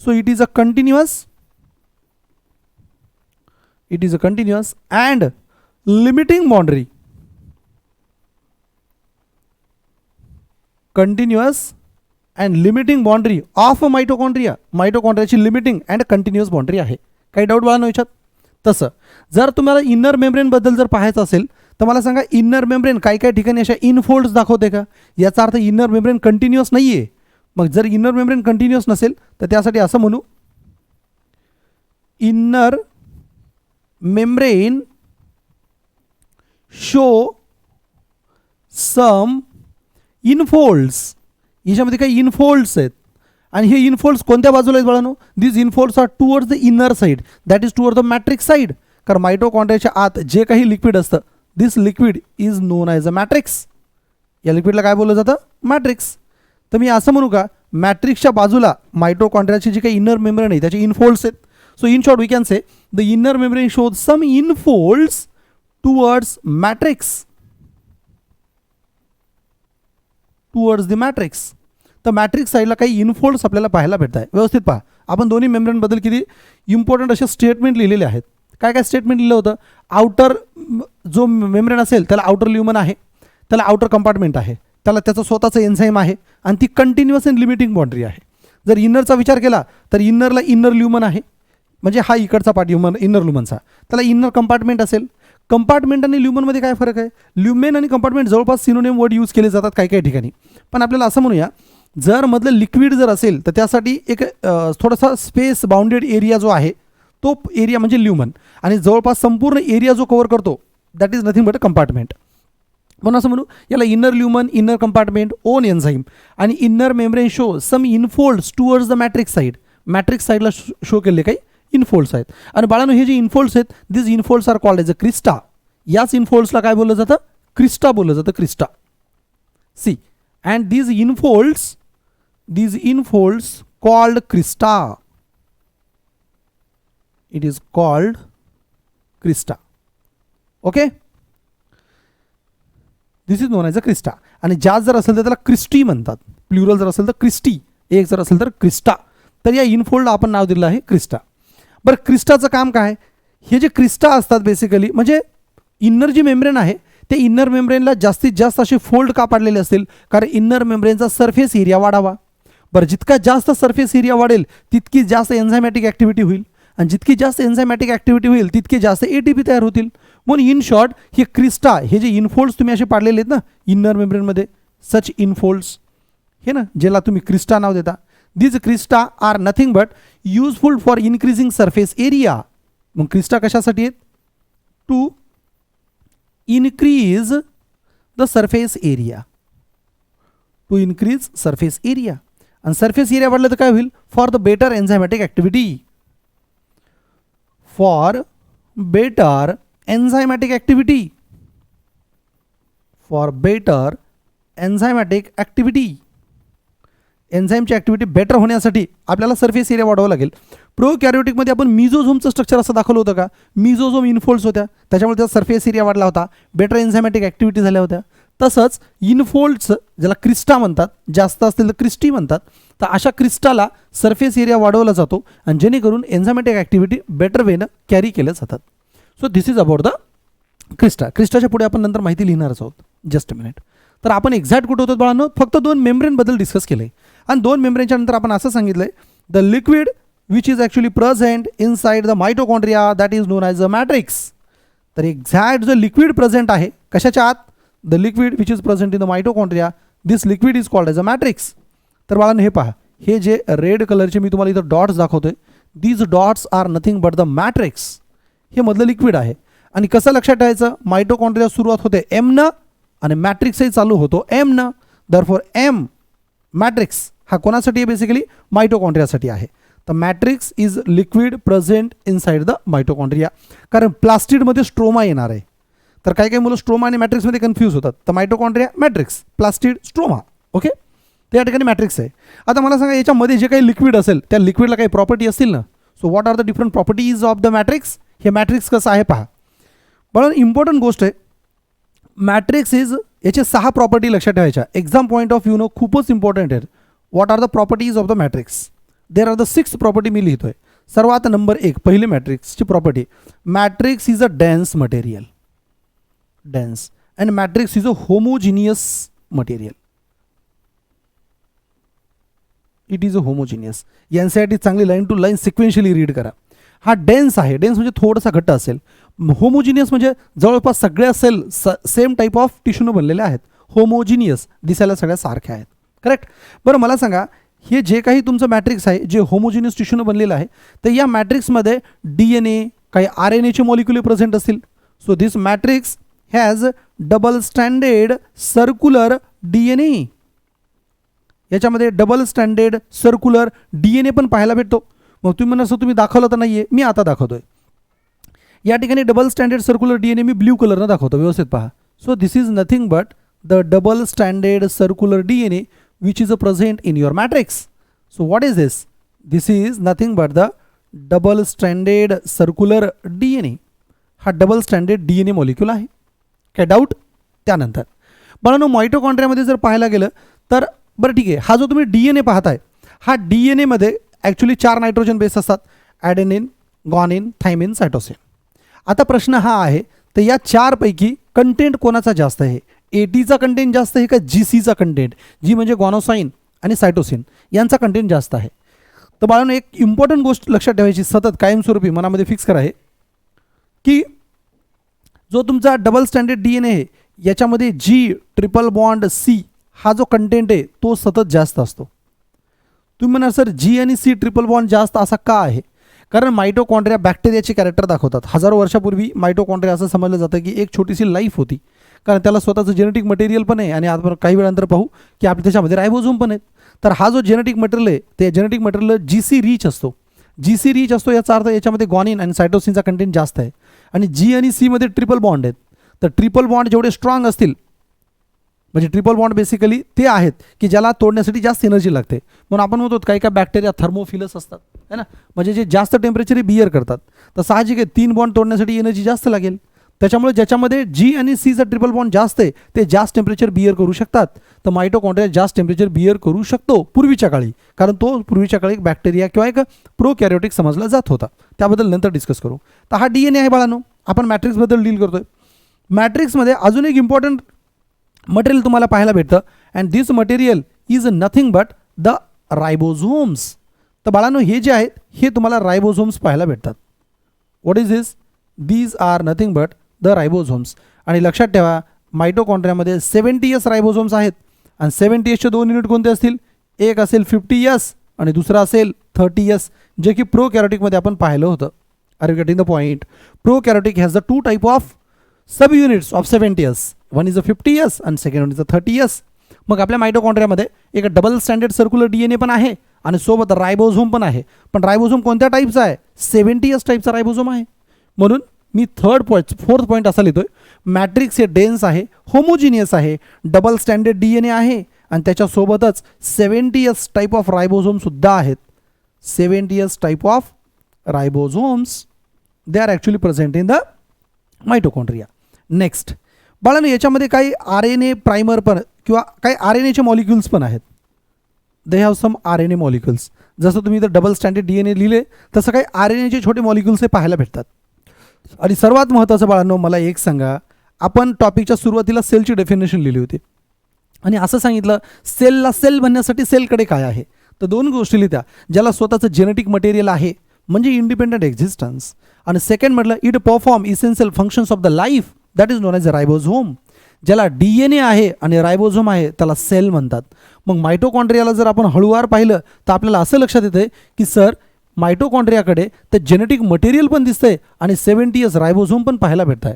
So it is a continuous, it is a continuous and limiting boundary, continuous and limiting boundary of mitochondria. मायटोकॉन्ड्रियाची limiting and continuous boundary आहे. काही doubt बाळांनो याच्यात? तसं जर तुम्हाला इन्नर मेम्ब्रेनबद्दल जर पाहायचं असेल तर मला सांगा, इन्नर मेम्ब्रेन काही काही ठिकाणी अशा इनफोल्ड्स दाखवते का? याचा अर्थ इन्नर मेम्ब्रेन कंटिन्युअस नाही आहे. मग जर इन्नर मेम्ब्रेन कंटिन्युअस नसेल तर त्यासाठी असं म्हणू, इन्नर मेम्ब्रेन शो सम इनफोल्ड्स. याच्यामध्ये काही इनफोल्ड्स आहेत आणि हे इनफोल्ड्स कोणत्या बाजूला आहेत बाळांनो? This infolds are towards the inner side, that is toward the matrix side. कारण मायटोकॉन्ड्रियाच्या आत जे काही लिक्विड असतं, this liquid is known as a matrix. या लिक्विडला काय बोललं जातं? मॅट्रिक्स. तर मी असं म्हणू का, मॅट्रिक्सच्या बाजूला मायटोकॉन्ड्रियाची जी काही इनर मेम्ब्रेन आहे त्याचे इनफोल्ड्स आहेत. So in short we can say the inner membrane shows some infolds towards matrix, towards the matrix. तर मॅट्रिक्स साईडला काही इनफोल्ड्स आपल्याला पाहायला भेटत आहे. व्यवस्थित पहा, आपण दोन्ही मेम्ब्रेनबद्दल किती इम्पॉर्टंट असे स्टेटमेंट लिहिलेले आहेत. काय काय स्टेटमेंट लिहिलं होतं? आउटर जो मेम्ब्रेन असेल त्याला आउटर ल्युमन आहे, त्याला आउटर कंपार्टमेंट आहे, त्याला त्याचं स्वतःचं एन्झाईम आहे आणि ती कंटिन्युअस अँड लिमिटिंग बाउंड्री आहे. जर इन्नरचा विचार केला तर इन्नरला इन्नर ल्युमन आहे, म्हणजे हा इकडचा पार्ट इन्नर ल्युमनचा, त्याला इन्नर कंपार्टमेंट असेल. कंपार्टमेंट आणि ल्युमनमध्ये काय फरक आहे? ल्युमेन आणि कंपार्टमेंट जवळपास सिनोनिम वर्ड यूज केले जातात काही काही ठिकाणी. पण आपल्याला असं म्हणूया, जर मधलं लिक्विड जर असेल तर त्यासाठी एक थोडासा स्पेस बाउंडेड एरिया जो आहे तो एरिया म्हणजे ल्युमन, आणि जवळपास संपूर्ण एरिया जो कव्हर करतो that is nothing but a compartment. म्हणून असं म्हणू, याला inner lumen, inner compartment, own enzyme आणि inner membrane show some infolds towards the matrix side. Matrix साईडला शो केले काही इनफोल्ड्स आहेत. आणि बाळांनो, हे जे इनफोल्ड्स आहेत, this infolds are called as a crista. याच इनफोल्ड्सला काय बोललं जातं? क्रिस्टा बोललं जातं, crista. See, and these infolds called crista, it is called crista. Okay, this is known as a crista. आणि जास्त जर असेल तर त्याला क्रिस्टी म्हणतात, प्लुरल जर असेल तर क्रिस्टी, एक जर असेल तर क्रिस्टा. तर या इनफोल्ड आपण नाव दिलं आहे क्रिस्टा. बरं, क्रिस्टाचं काम काय? हे जे क्रिस्टा असतात बेसिकली म्हणजे इन्नर जी मेम्ब्रेन आहे ते इन्नर मेम्ब्रेनला जास्तीत जास्त असे फोल्ड का पाडलेले असतील? कारण इन्नर मेम्ब्रेनचा सरफेस एरिया वाढावा. बरं, जितका जास्त सरफेस एरिया वाढेल तितकी जास्त एन्झायमॅटिक ॲक्टिव्हिटी होईल, आणि जितकी जास्त एन्झायमॅटिक ॲक्टिव्हिटी होईल तितके जास्त ATP तयार होतील. म्हणून इन शॉर्ट हे क्रिस्टा, हे जे इनफोल्ड्स तुम्ही असे पाडलेले आहेत ना इन्नर मेम्ब्रेनमध्ये, सच इनफोल्ड्स हे ना, ज्याला तुम्ही क्रिस्टा नाव देता, this crista are nothing but useful for increasing surface area. मग क्रिस्टा कशासाठी आहेत? To increase the surface area, to increase surface area. आणि सरफेस एरिया वाढलं तर काय होईल? For the better enzymatic activity, for better enzymatic activity, for better enzymatic activity, एन्झाईमची activity better होण्यासाठी आपल्याला सरफेस एरिया वाढवावा लागेल. प्रोकॅरियोटिकमध्ये आपण मिझोझोमचं स्ट्रक्चर असं दाखवलं होतं का, मिझोझोम इनफोल्ड्स होत्या, त्याच्यामुळे त्याचा सरफेस एरिया वाढला होता, बेटर एन्झायमॅटिक ॲक्टिव्हिटी झाल्या होत्या. तसंच इनफोल्ड्स ज्याला क्रिस्टा म्हणतात, जास्त असतील तर क्रिस्टी म्हणतात, तर अशा क्रिस्टाला सरफेस एरिया वाढवला जातो आणि जेणेकरून एन्झायमॅटिक ॲक्टिव्हिटी बेटर वेनं कॅरी केल्या जातात. So this is about the crista. क्रिस्टाच्या पुढे आपण नंतर माहिती लिहिणारच आहोत. Just a minute. तर आपण एक्झॅक्ट कुठं होतो बाळांनो, फक्त 2 मेम्ब्रेनबद्दल डिस्कस केलं आहे आणि 2 मेम्ब्रेनच्या नंतर आपण असं सांगितलं आहे the liquid which is actually present inside the mitochondria that is known as a matrix. तर एक्झॅक्ट जो लिक्विड प्रेझेंट आहे कशाच्या आत, the liquid which is present in the mitochondria, this liquid is called as a matrix. तर बाळांनो हे पहा, हे जे रेड कलरचे मी तुम्हाला इथं डॉट्स दाखवतोय, these dots are nothing but the matrix. हे मधलं लिक्विड आहे. आणि कसं लक्षात ठेवायचं, मायटोकॉन्ड्रिया सुरुवात होते एमनं आणि मॅट्रिक्सही चालू होतो एमनं. दरफॉर एम मॅट्रिक्स हा कोणासाठी आहे, बेसिकली मायटोकॉन्ड्रियासाठी आहे. तर matrix is liquid present inside the mitochondria. कारण प्लास्टिडमध्ये स्ट्रोमा येणार आहे, तर काही काही मुलं स्ट्रोमा आणि मॅट्रिक्समध्ये कन्फ्यूज होतात. तर mitochondria matrix, plastid stroma. Okay, तर या ठिकाणी मॅट्रिक्स आहे. आता मला सांगा, याच्यामध्ये जे काही लिक्विड असेल त्या लिक्विडला काही प्रॉपर्टी असतील ना. So what are the different properties of the matrix. हे मॅट्रिक्स कसं आहे पहा. पण इम्पॉर्टंट गोष्ट आहे, मॅट्रिक्स इज याचे 6 प्रॉपर्टी लक्षात ठेवायच्या. एक्झाम पॉईंट ऑफ व्ह्यूनं खूपच इम्पॉर्टंट आहे. What are the properties of the matrix. There are the 6 property मी लिहितोय. सर्वात नंबर 1 पहिली मॅट्रिक्सची property, matrix is a dense material. Dense and matrix is a homogeneous material. It is a homogeneous. यांसाठी चांगली line to line sequentially read करा. हा dense आहे, डेन्स म्हणजे थोडासा घट्ट असेल. होमोजिनियस म्हणजे जवळपास सगळ्या सेल सेम टाईप ऑफ टिश्यूनं बनलेले आहेत. होमोजिनियस दिसायला सगळ्या सारख्या आहेत. करेक्ट. बरं मला सांगा, हे जे काही तुमचं मॅट्रिक्स आहे जे होमोजिनियस टिश्यूनं बनलेलं आहे, तर या मॅट्रिक्समध्ये DNA, काही RNAचे मॉलिक्युल प्रेझेंट असतील. So this matrix has double standard circular DNA. याच्यामध्ये डबल स्टँडर्ड सर्क्युलर DNA पण पाहायला भेटतो. मग तुम्ही म्हणा असं तुम्ही दाखवलं तर नाही आहे, मी आता दाखवतोय. या ठिकाणी डबल स्टँडर्ड सर्क्युलर DNA मी ब्ल्यू कलरनं दाखवतो, व्यवस्थित पहा. So this is nothing but the double standard circular DNA which is a present in your matrix. So what is this. This is nothing but the double standard circular DNA. हा double standard DNA molecule आहे. काय doubt. त्यानंतर बाळांनो, मायटोकॉन्ड्रियामध्ये जर पाहायला गेलं तर बरं ठीक आहे, हा जो तुम्ही DNA पाहताय, हा DNAमध्ये ॲक्च्युली 4 नायट्रोजन बेस असतात, ॲडेनिन, गॉनिन, थायमिन, सायटोसिन. आता प्रश्न हा आहे, तर या 4 पैकी कंटेंट कोणाचा जास्त आहे. ATचा कंटेंट जास्त आहे का GCचा कंटेंट, जी म्हणजे गॉनोसाइन आणि सायटोसिन यांचा कंटेंट जास्त आहे. तर बाळांनो, एक इम्पॉर्टंट गोष्ट लक्षात ठेवायची, सतत कायमस्वरूपी मनामध्ये फिक्स करा, आहे की जो तुमचा डबल स्टँडर्ड DNA आहे याच्यामध्ये G ट्रिपल बॉन्ड C हा जो कंटेंट आहे तो सतत जास्त असतो. तुम्ही म्हणा सर G आणि C ट्रिपल बॉन्ड जास्त असा का आहे. कारण मायटोकॉन्ड्रिया बॅक्टेरियाचे कॅरेक्टर दाखवतात. हजारो वर्षापूर्वी मायटोकॉन्ड्रिया असं समजलं जातं की एक छोटीशी लाईफ होती, कारण त्याला स्वतःचं जेनेटिक मटेरियल पण आहे आणि आपण काही वेळानंतर पाहू की आपल्या त्याच्यामध्ये रायबोझोम पण आहेत. तर हा जो जेनेटिक मटेरियल आहे ते जेनेटिक मटेरियल GC रिच असतो. GC रिच असतो याचा अर्थ याच्यामध्ये गॉनिन आणि सायटोसिनचा कंटेंट जास्त आहे आणि G आणि C मध्ये ट्रिपल बॉन्ड आहेत. तर ट्रिपल बॉन्ड जेवढे स्ट्रॉंग असतील, म्हणजे ट्रिपल बॉन्ड बेसिकली ते आहेत की ज्याला तोडण्यासाठी जास्त एनर्जी लागते. म्हणून आपण म्हणतो काही काही बॅक्टेरिया थर्मोफिलस असतात, है ना, म्हणजे जे जास्त टेम्परेचर बिअर करतात. तर साहजिक आहे 3 बॉन्ड तोडण्यासाठी एनर्जी जास्त लागेल. त्याच्यामुळे ज्याच्यामध्ये G आणि Cचा ट्रिपल बॉन्ड जास्त आहे ते जास्त टेम्परेचर बिअर करू शकतात. तर मायटोकॉन्ड्रिया जास्त टेम्परेचर बिअर करू शकतो पूर्वीच्या काळी, कारण तो पूर्वीच्या काळी एक बॅक्टेरिया किंवा एक प्रोकॅरियोटिक समजला जात होता. त्याबद्दल नंतर डिस्कस करू. तर हा DNA आहे बाळांनो. आपण मॅट्रिक्सबद्दल डील करतोय. मॅट्रिक्समध्ये अजून एक इम्पॉर्टंट मटेरियल तुम्हाला पाहायला भेटतं, and this material is nothing but the ribosomes. तर बाळांनो, हे जे आहेत हे तुम्हाला रायबोझोम्स पाहायला भेटतात. What is this. These are nothing but the ribosomes. आणि लक्षात ठेवा, मायटोकॉन्ड्रियामध्ये 70S रायबोझोम्स आहेत आणि 70Sचे 2 युनिट कोणते असतील. एक असेल 50S आणि दुसरा असेल 30S, जे की प्रोकॅरियोटिकमध्ये आपण पाहिलं होतं. Are you getting the point. Prokaryotic has the 2 type of subunits of 70S. One is a 50S आणि second one is a 30S. मग आपल्या मायटोकॉन्ड्रियामध्ये एक डबल स्टँडर्ड सर्क्युलर DNA पण आहे आणि सोबत रायबोझोम पण आहे. पण रायबोझोम कोणत्या टाईपचा आहे. 70S टाईपचा रायबोझोम आहे. म्हणून मी फोर्थ पॉईंट असा लिहितोय, मॅट्रिक्स हे डेन्स आहे, होमोजिनियस आहे, डबल स्टँडर्ड DNA आहे आणि त्याच्यासोबतच 70s टाईप ऑफ रायबोझोमसुद्धा आहेत. 70s type of ribosomes they are actually present in the mitochondria. Next बाळांनो, याच्यामध्ये काही RNA प्रायमर पण किंवा काही RNAचे मॉलिक्युल्स पण आहेत. They have some RNA molecules. जसं तुम्ही इथं डबल स्टँडर्ड DNA लिहिले तसं काही RNAचे छोटे मॉलिक्युल्स हे पाहायला भेटतात. आणि सर्वात महत्त्वाचं बाळांनो, मला एक सांगा, आपण टॉपिकच्या सुरुवातीला सेलची डेफिनेशन लिहिली होती आणि असं सांगितलं सेलला सेल बनण्यासाठी सेलकडे काय आहे, तर दोन गोष्टी लिहित्या. ज्याला स्वतःचं जेनेटिक मटेरियल आहे म्हणजे इंडिपेंडंट एक्झिस्टन्स, आणि सेकंड म्हटलं it perform essential functions of the life that is known as a ribosome. ज्याला DNA आहे आणि रायबोझोम आहे त्याला सेल म्हणतात. मग मायटोकॉन्ड्रियाला जर आपण हळूवार पाहिलं तर आपल्याला असं लक्षात येतं की सर मायटोकॉन्ड्रियाकडे ते जेनेटिक मटेरियल पण दिसतंय आणि 70s रायबोझोम पण पाहायला भेटत आहे.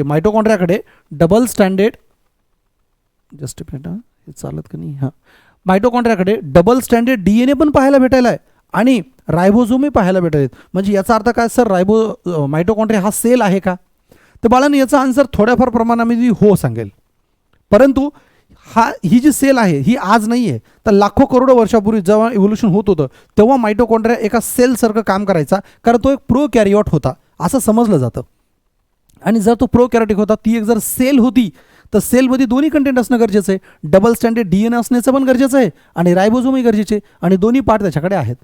मायटोकॉन्ड्रियाकडे डबल स्टँडर्ड जस्ट हे चालत का नाही हां मायटोकॉन्ड्रियाकडे डबल स्टँडर्ड DNA पण पाहायला भेटायला आहे आणि रायबोझोमही पाहायला भेटायला. म्हणजे याचा अर्थ काय सर, मायटोकॉन्ड्रिया हा सेल आहे का? तर बाळांनो, याचा आन्सर थोड्याफार प्रमाणामध्ये हो सांगेल. परंतु ही जी सेल आहे ही आज नाही आहे, तर लाखो करोडो वर्षापूर्वी जेव्हा इव्होल्युशन होत होतं तेव्हा मायटोकॉन्ड्रिया एका सेलसारखं काम करायचा, कारण तो एक प्रोकॅरियोट होता असं समजलं जातं. आणि जर तो प्रोकॅरियोटिक होता, ती एक जर सेल होती तर सेलमध्ये दोन्ही कंटेंट असणं गरजेचं आहे. डबल स्टँडर्ड DNA असण्याचं पण गरजेचं आहे आणि रायबोझोमही गरजेचे, आणि दोन्ही पार्ट त्याच्याकडे आहेत.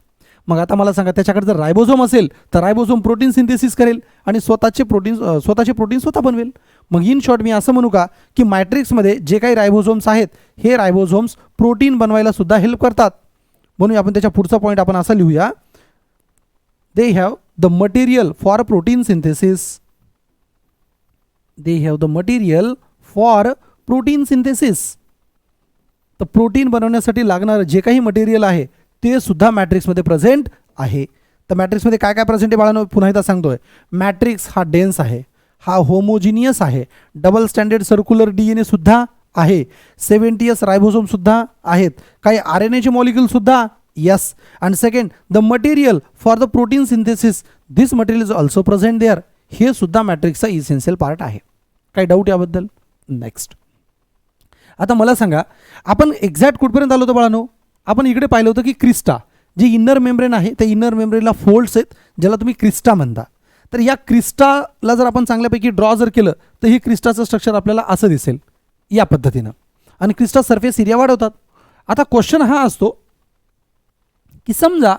मग आता मला सांगा, त्याच्याकडे जर रायबोझोम असेल तर रायबोझोम प्रोटीन सिंथेसिस करेल आणि स्वतःचे प्रोटीन स्वतः बनवेल. मग इन शॉर्ट मी असं म्हणू का की मॅट्रिक्समध्ये जे काही रायबोझोम्स आहेत हे रायबोझोम्स प्रोटीन बनवायला सुद्धा हेल्प करतात. म्हणून आपण त्याच्या पुढचा पॉईंट आपण असा लिहूया, they have the material for protein synthesis. They have the material for protein synthesis. तर प्रोटीन बनवण्यासाठी लागणारं जे काही मटेरियल आहे ते सुद्धा मॅट्रिक्समध्ये प्रेझेंट आहे. तर मॅट्रिक्समध्ये काय काय प्रेझेंट आहे बाळांनो, पुन्हा एकदा सांगतोय. मॅट्रिक्स हा डेन्स आहे, हा होमोजिनियस आहे, डबल स्टँडर्ड सर्क्युलर DNA सुद्धा आहे, 70s रायबोझोम सुद्धा आहेत, काही RNAचे मॉलिक्युल सुद्धा yes. And second the material for the protein synthesis, this material is also present there. हे सुद्धा मॅट्रिक्सचा इसेन्शियल पार्ट आहे. काही डाऊट याबद्दल? नेक्स्ट आता मला सांगा, आपण एक्झॅक्ट कुठपर्यंत आलो होतो बाळांनो? आपण इकडे पाहिलं होतं की क्रिस्टा जी इनर मेम्ब्रेन आहे त्या इनर मेम्ब्रेनला फोल्ड्स आहेत ज्याला तुम्ही क्रिस्टा म्हणता. तर या क्रिस्टाला जर आपण चांगल्यापैकी ड्रॉ जर केलं तर ही क्रिस्टाचं स्ट्रक्चर आपल्याला असं दिसेल या पद्धतीनं, आणि क्रिस्टा सरफेस एरिया वाढवतात. आता क्वेश्चन हा असतो की समजा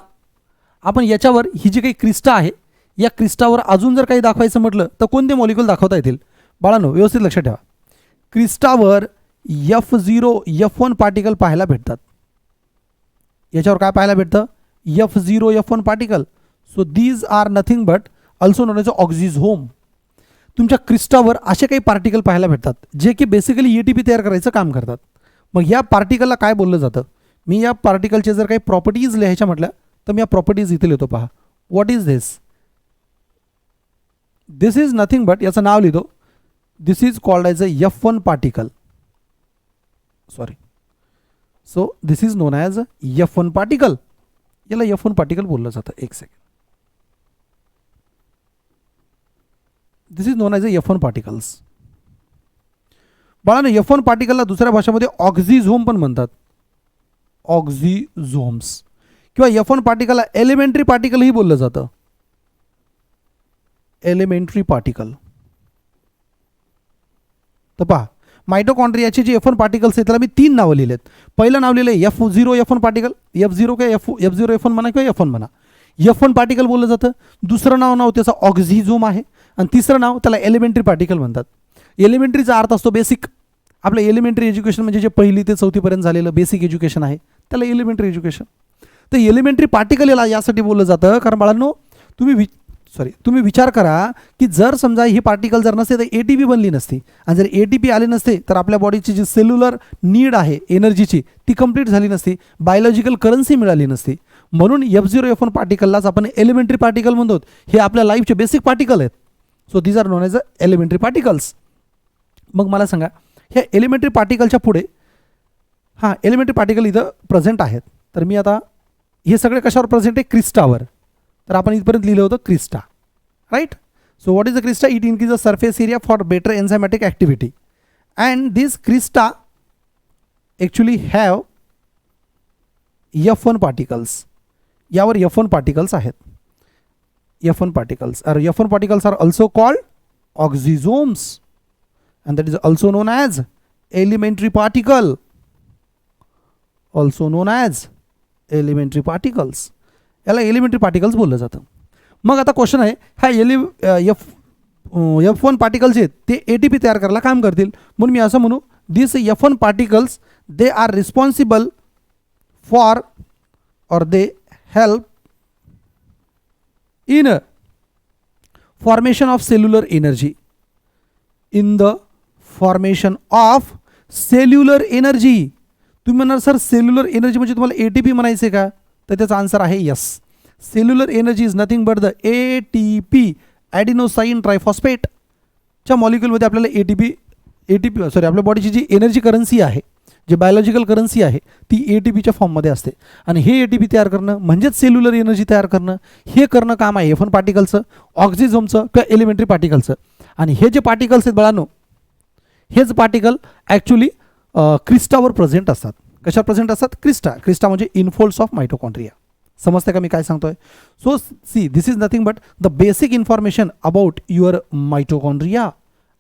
आपण याच्यावर ही जी काही क्रिस्टा आहे या क्रिस्टावर अजून जर काही दाखवायचं म्हटलं तर कोणते मॉलिक्युल दाखवता येतील बाळांनो? व्यवस्थित लक्षात ठेवा. क्रिस्टावर F0 F1 पार्टिकल पाहायला भेटतात. याच्यावर काय पाहायला भेटतं? F0 F1 particle. So these are nothing but also known as oxysome. तुमच्या क्रिस्टावर असे काही पार्टिकल पाहायला भेटतात जे की बेसिकली ATP तयार करायचं काम करतात. मग या पार्टिकलला काय बोललं जातं? मी या पार्टिकलचे जर काही प्रॉपर्टीज लिहायच्या म्हटल्या तर मी या प्रॉपर्टीज इथे लिहितो. पहा, what is this? This is nothing but, याचं नाव लिहितो, this is called as a F1 particle. Sorry, so this is known as F1 particle. याला F1 पार्टिकल बोललं जातं. एक second. This is known as F1 particles. बाळांनो, F1 पार्टिकलला दुसऱ्या भाषेमध्ये ऑक्झिझोम पण म्हणतात. ऑक्झिझोम्स किंवा F1 पार्टिकलला एलिमेंटरी पार्टिकलही बोललं जातं. Elementary particle. तर पहा, मायटोकॉन्ड्रियाचे जे F1 पार्टिकल्स आहेत त्याला मी 3 नावं लिहिलेत. पहिलं नाव लिहिलं F0 F1 पार्टिकल. F0 काय F0 F1 म्हणा किंवा F1 म्हणा, F1 पार्टिकल बोललं जातं. दुसरं नाव त्याचं ऑक्झिझोम आहे आणि तिसरं नाव त्याला एलिमेंटरी पार्टिकल म्हणतात. एलिमेंटरीचा अर्थ असतो बेसिक. आपलं एलिमेंटरी एज्युकेशन म्हणजे जे 1ली ते 4थीपर्यंत झालेलं बेसिक एज्युकेशन आहे त्याला एलिमेंटरी एज्युकेशन. तर एलिमेंटरी पार्टिकल याला यासाठी बोललं जातं कारण बाळांनो तुम्ही विचार करा की जर समजा ही पार्टिकल जर नसते तर ATP बनली नसती, आणि जर ATP आले नसते तर आपल्या बॉडीची जी सेल्युलर नीड आहे एनर्जीची ती कंप्लीट झाली नसती, बायोलॉजिकल करन्सी मिळाली नसती. म्हणून F0 F1 पार्टिकललाच आपण एलिमेंटरी पार्टिकल म्हणतो. हे आपल्या लाईफचे बेसिक पार्टिकल आहेत. So these are known as elementary particles. मग मला सांगा, ह्या एलिमेंटरी पार्टिकलच्या पुढे एलिमेंटरी पार्टिकल इथं प्रेझेंट आहेत. तर मी आता हे सगळे कशावर प्रेझेंट आहे? क्रिस्टावर. तर आपण इथपर्यंत लिहिलं होतं crista, right. So what is the crista? It increases surface area for better enzymatic activity, and these crista actually have F1 particles. यावर F1 particles आहेत. F1 particles are also called oxysomes, and that is also known as elementary particle. Also known as elementary particles. याला elementary particles बोललं जातं. मग आता question आहे, हा F1 particles आहेत ते ATP तयार करायला काम करतील, म्हणून मी असं म्हणू this F1 particles they are responsible for or they help in formation of cellular energy. In the formation of cellular energy. तुम्ही म्हणणार सर सेल्युलर एनर्जी म्हणजे तुम्हाला ATP म्हणायचे का? तर त्याचा आन्सर आहे yes. Cellular energy is nothing but the ATP adenosine triphosphate च्या मॉलिक्युलमध्ये आपल्याला ATP आपल्या बॉडीची जी एनर्जी करन्सी आहे, जे बायोलॉजिकल करन्सी आहे, ती ATPच्या फॉर्ममध्ये असते. आणि हे ATP तयार करणं म्हणजेच सेल्युलर एनर्जी तयार करणं, हे करणं काम आहे F1 पार्टिकलचं, ऑक्सिझोमचं किंवा एलिमेंटरी पार्टिकलचं. आणि हे जे पार्टिकल्स आहेत बाळांनो, हेच पार्टिकल ॲक्च्युली क्रिस्टावर प्रेझेंट असतात. कशा प्रेझेंट असतात? क्रिस्टा म्हणजे इनफोल्ड्स ऑफ मायटोकॉन्ड्रिया. समजते का मी काय सांगतोय? So see this is nothing but the basic information about your mitochondria.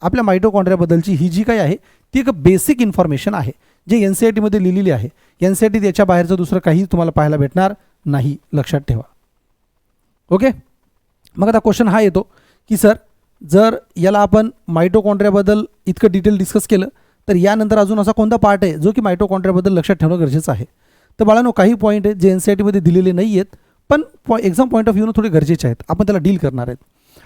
आपल्या मायटोकॉन्ड्रियाबद्दलची ही जी काही आहे ती एक बेसिक इन्फॉर्मेशन आहे, जे NCERTमध्ये लिहिलेली आहे. NCERT याच्या बाहेरचं दुसरं काही तुम्हाला पाहायला भेटणार नाही, लक्षात ठेवा. ओके. मग आता क्वेश्चन हा येतो की सर जर याला आपण मायटोकॉन्ड्रियाबद्दल इतकं डिटेल डिस्कस केलं, तर यानंतर अजून असा कोणता पार्ट आहे जो की मायटोकॉन्ड्रियाबद्दल लक्षात ठेवणं गरजेचं आहे? तर बाळांनो काही पॉईंट आहेत जे NCERTमध्ये दिलेले नाही आहेत, पण एक्झाम पॉईंट ऑफ व्ह्यूनं थोडे गरजेचे आहेत. आपण त्याला डील करणार आहेत.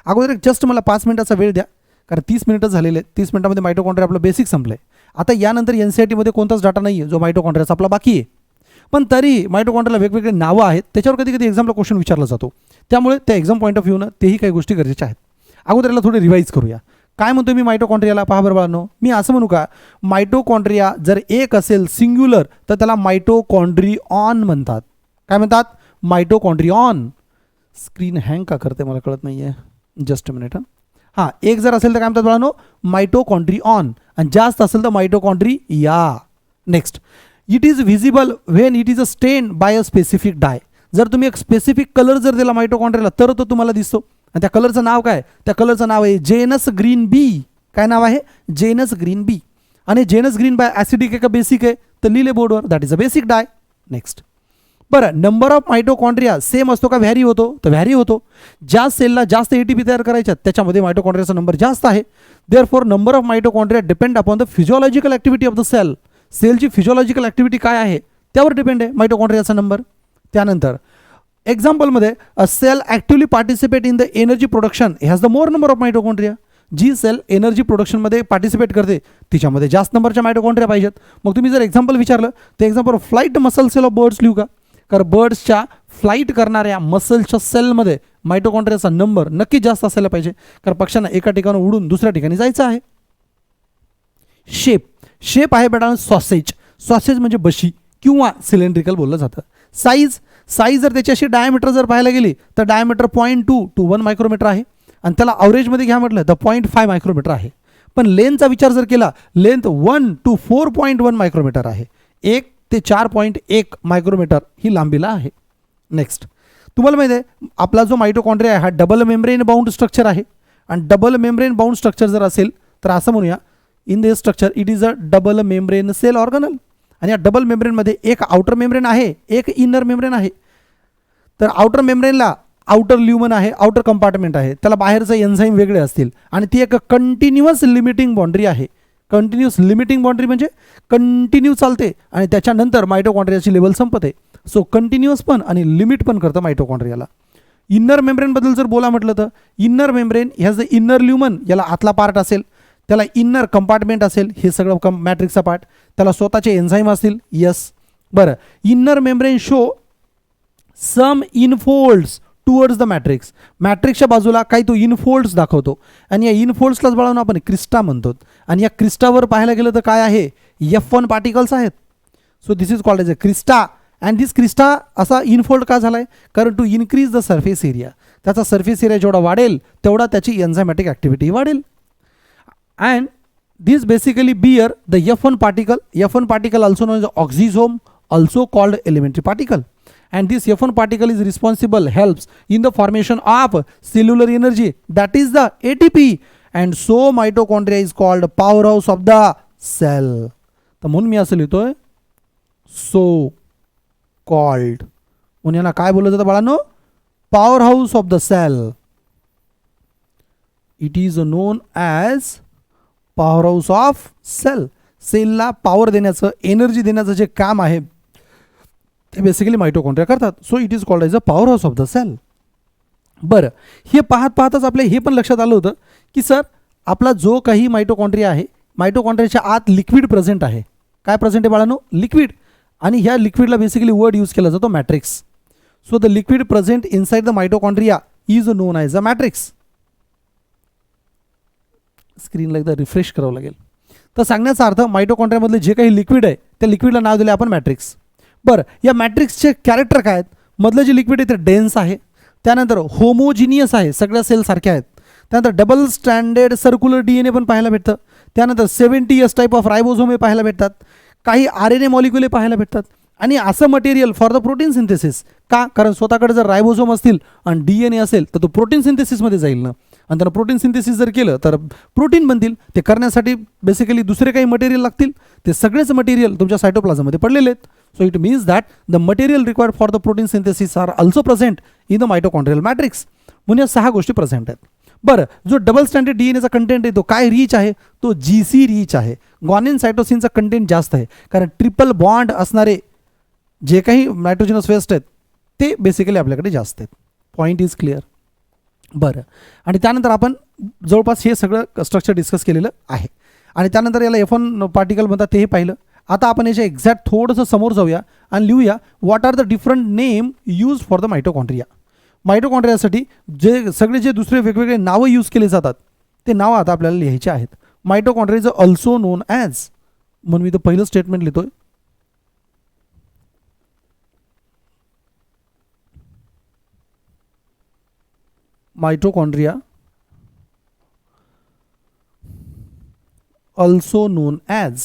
अगोदर जस्ट मला 5 मिनिटाचा वेळ द्या, कारण 30 मिनिटं झालेले आहेत. 30 मिनिटामध्ये मायटोकॉन्ड्रिया आपलं बेसिक संपलं आहे. आता यानंतर NCERTमध्ये कोणताच डाटा नाही आहे जो मायटोकॉन्ड्रियाचा आपला बाकी आहे. पण तरी मायटोकॉन्ड्रियाला वेगवेगळे नावं आहेत, त्याच्यावर कधी कधी एक्झामला क्वेश्चन विचारला जातो. त्यामुळे त्या एक्झाम पॉईंट ऑफ व्ह्यूनं तेही काही गोष्टी गरजेच्या आहेत. अगोदर याला थोडे रिवाईज करूया. काय म्हणतो मी मायटोकॉन्ड्रियाला? पहा बरं बाळांनो, मी असं म्हणू का, मायटोकॉन्ड्रिया जर एक असेल सिंग्युलर तर त्याला मायटोकॉन्ड्रिऑन म्हणतात. काय म्हणतात? मायटोकॉन्ड्रिऑन. स्क्रीन हँग का करते मला कळत नाही आहे, जस्ट अ मिनिट. हां, एक जर असेल तर काय म्हणतात बाळांनो? मायटोकॉन्ड्रिऑन. आणि जास्त असेल तर mitochondria. Next, it is visible when it is अ स्टेन बाय अ स्पेसिफिक डाय. जर तुम्ही एक स्पेसिफिक कलर जर दिला मायटोकॉन्ड्रियाला तर तो तुम्हाला दिसतो. आणि त्या कलरचं नाव काय? त्या कलरचं नाव आहे जेनस ग्रीन बी. काय नाव आहे? Genus green B. आणि जेनस ग्रीन बाय ॲसिडिक आहे का बेसिक आहे? तर लिहिले बोर्डवर, that is a basic dye. Next, बरं, नंबर ऑफ मायटोकॉन्ड्रिया सेम असतो का व्हॅरी होतो? तर व्हॅरी होतो. ज्या सेलला जास्त ATP तयार करायच्या त्याच्यामध्ये मायटोकॉन्ड्रियाचा नंबर जास्त आहे. Therefore number of mitochondria depend upon the physiological activity of the cell. सेलची फिजिओलॉजिकल ॲक्टिव्हिटी काय आहे त्यावर डिपेंड आहे मायटोकॉन्ड्रियाचा नंबर. त्यानंतर एक्झाम्पलमध्ये a cell actively participate in the energy production has the more number of mitochondria. जी सेल एनर्जी प्रोडक्शनमध्ये पार्टिसिपेट करते तिच्यामध्ये जास्त नंबरच्या मायटोकॉन्ड्रिया पाहिजेत. मग तुम्ही जर एक्झाम्पल विचारलं तर example flight muscle cell of birds लिहू का? कारण बर्ड्सच्या फ्लाईट करणाऱ्या मसलच्या सेलमध्ये मायटोकॉन्ड्रियाचा नंबर नक्की जास्त असायला पाहिजे, कारण पक्ष्यांना एका ठिकाणी उडून दुसऱ्या ठिकाणी जायचं आहे. शेप आहे बेटा सॉसेज. सॉसेज म्हणजे बशी किंवा सिलेंड्रिकल बोललं जातं. साईज जर त्याची अशी डायमीटर जर पाहायला गेली तर डायमीटर 0.2 to 1 मायक्रोमीटर आहे. आणि त्याला अवरेजमध्ये घ्या म्हटलं तर 0.5 मायक्रोमीटर आहे. पण लेंथचा विचार जर केला, लेंथ 1 to 4.1 मायक्रोमीटर आहे. 1 ते 4.1 मायक्रोमीटर ही लांबीला आहे. नेक्स्ट, तुम्हाला माहिती आहे आपला जो मायटोकॉन्ड्रिया आहे हा डबल मेम्ब्रेन बाउंड स्ट्रक्चर आहे. आणि डबल मेम्ब्रेन बाउंड स्ट्रक्चर जर असेल तर असं म्हणूया, in this structure it is a double membrane cell organelle. आणि या डबल मेम्ब्रेनमध्ये एक आउटर मेम्ब्रेन आहे, एक इनर मेम्ब्रेन आहे. तर आउटर मेम्ब्रेनला आउटर ल्युमन आहे, आउटर कंपार्टमेंट आहे, त्याला बाहेरचं एन्झाईम वेगळे असतील. आणि ती एक कंटिन्युअस लिमिटिंग बाउंड्री आहे. कंटिन्युअस लिमिटिंग बाउंड्री म्हणजे कंटिन्यू चालते आणि त्याच्यानंतर मायटोकॉन्ड्रियाची लेवल संपते. सो कंटिन्युअस पण आणि लिमिट पण करतं मायटोकॉन्ड्रियाला. इन्नर मेम्ब्रेनबद्दल जर बोला म्हटलं तर inner membrane has the inner lumen, याला आतला पार्ट असेल, त्याला इन्नर कंपार्टमेंट असेल, हे सगळं मॅट्रिक्सचा पार्ट, त्याला स्वतःचे एन्झाईम असतील. यस, बरं. Inner membrane show some infolds towards the matrix. मॅट्रिक्सच्या बाजूला काही तो इनफोल्ड्स दाखवतो आणि या इनफोल्ड्सलाच बाळांनो आपण क्रिस्टा म्हणतो. आणि या क्रिस्टावर पाहायला गेलं तर काय आहे? F1 पार्टिकल्स आहेत. So this is called as a crista and this crista असा इनफोल्ड का झाला आहे? कारण to increase the surface area, त्याचा सरफेस एरिया जेवढा वाढेल तेवढा त्याची एन्झायमॅटिक ॲक्टिव्हिटी वाढेल. And this basically bear the F1 particle. F1 particle also known as oxysome, also called elementary particle. And this F1 particle is responsible, helps in the formation of cellular energy, that is the ATP. And so mitochondria is called powerhouse of the cell. तर म्हणून मी असं लिहितोय so called. म्हणून याला काय बोललं जातं बाळांनो? powerhouse of the cell. It is known as powerhouse of cell. सेलला पॉवर देण्याचं, एनर्जी देण्याचं जे काम आहे ते बेसिकली मायटोकॉन्ड्रिया करतात. So it is called as a power house of the cell. बरं, हे पाहताच आपल्या हे पण लक्षात आलं होतं की सर आपला जो काही मायटोकॉन्ड्रिया आहे, मायटोकॉन्ड्रियाच्या आत लिक्विड प्रेझेंट आहे. काय प्रेझेंट आहे बाळांनो? लिक्विड. आणि ह्या लिक्विडला बेसिकली वर्ड यूज केला जातो matrix. So the liquid present inside the mitochondria is known as a matrix. स्क्रीनला एकदा रिफ्रेश करावं लागेल. तर सांगण्याचा अर्थ मायटोकॉन्ड्रियामधले जे काही लिक्विड आहे त्या लिक्विडला नाव दिले आपण मॅट्रिक्स. बरं, या मॅट्रिक्सचे कॅरेक्टर काय आहेत? मधलं जे लिक्विड आहे ते डेन्स आहे, त्यानंतर होमोजिनियस आहे, सगळ्या सेल सारख्या आहेत, त्यानंतर डबल स्टँडर्ड सर्क्युलर DNA पण पाहायला भेटतं, त्यानंतर 70S टाईप ऑफ रायबोझोम हे पाहायला भेटतात, काही RNA मॉलिक्युले पाहायला भेटतात. आणि असं material for the protein synthesis. का? कारण स्वतःकडे जर रायबोझोम असतील आणि DNA असेल तर तो प्रोटीन सिंथेसिसमध्ये जाईल ना, आणि त्यांना प्रोटीन सिंथेसिस जर केलं तर प्रोटीन बनतील. ते करण्यासाठी बेसिकली दुसरे काही मटेरियल लागतील. ते सगळेच मटेरियल तुमच्या सायटोप्लाझममध्ये पडलेले आहेत. So it means that the material required for the protein synthesis are also present in the mitochondrial matrix. म्हणून या 6 गोष्टी प्रेझेंट आहेत. बरं, जो डबल स्टँडर्ड DNAचा कंटेंट आहे तो काय रिच आहे? तो GC रिच आहे. ग्वानिन सायटोसिनचा कंटेंट जास्त आहे, कारण ट्रिपल बॉन्ड असणारे जे काही नायट्रोजनस वेस्ट आहेत ते बेसिकली आपल्याकडे जास्त आहेत. Point is clear. बरं, आणि त्यानंतर आपण जवळपास हे सगळं स्ट्रक्चर डिस्कस केलेलं आहे. आणि त्यानंतर याला F1 पार्टिकल म्हणतात तेही पाहिलं. आता आपण याच्या एक्झॅक्ट थोडंसं समोर जाऊया आणि लिहूया what are the different name use for the mitochondria. मायटोकॉन्ड्रियासाठी जे दुसरे वेगवेगळे नावं यूज केले जातात ते नावं आता आपल्याला लिहायचे आहेत. Mitochondria is also known as, म्हणून मी तर पहिलं स्टेटमेंट लिहितोय, मायटोकॉन्ड्रिया ऑल्सो नोन ॲज.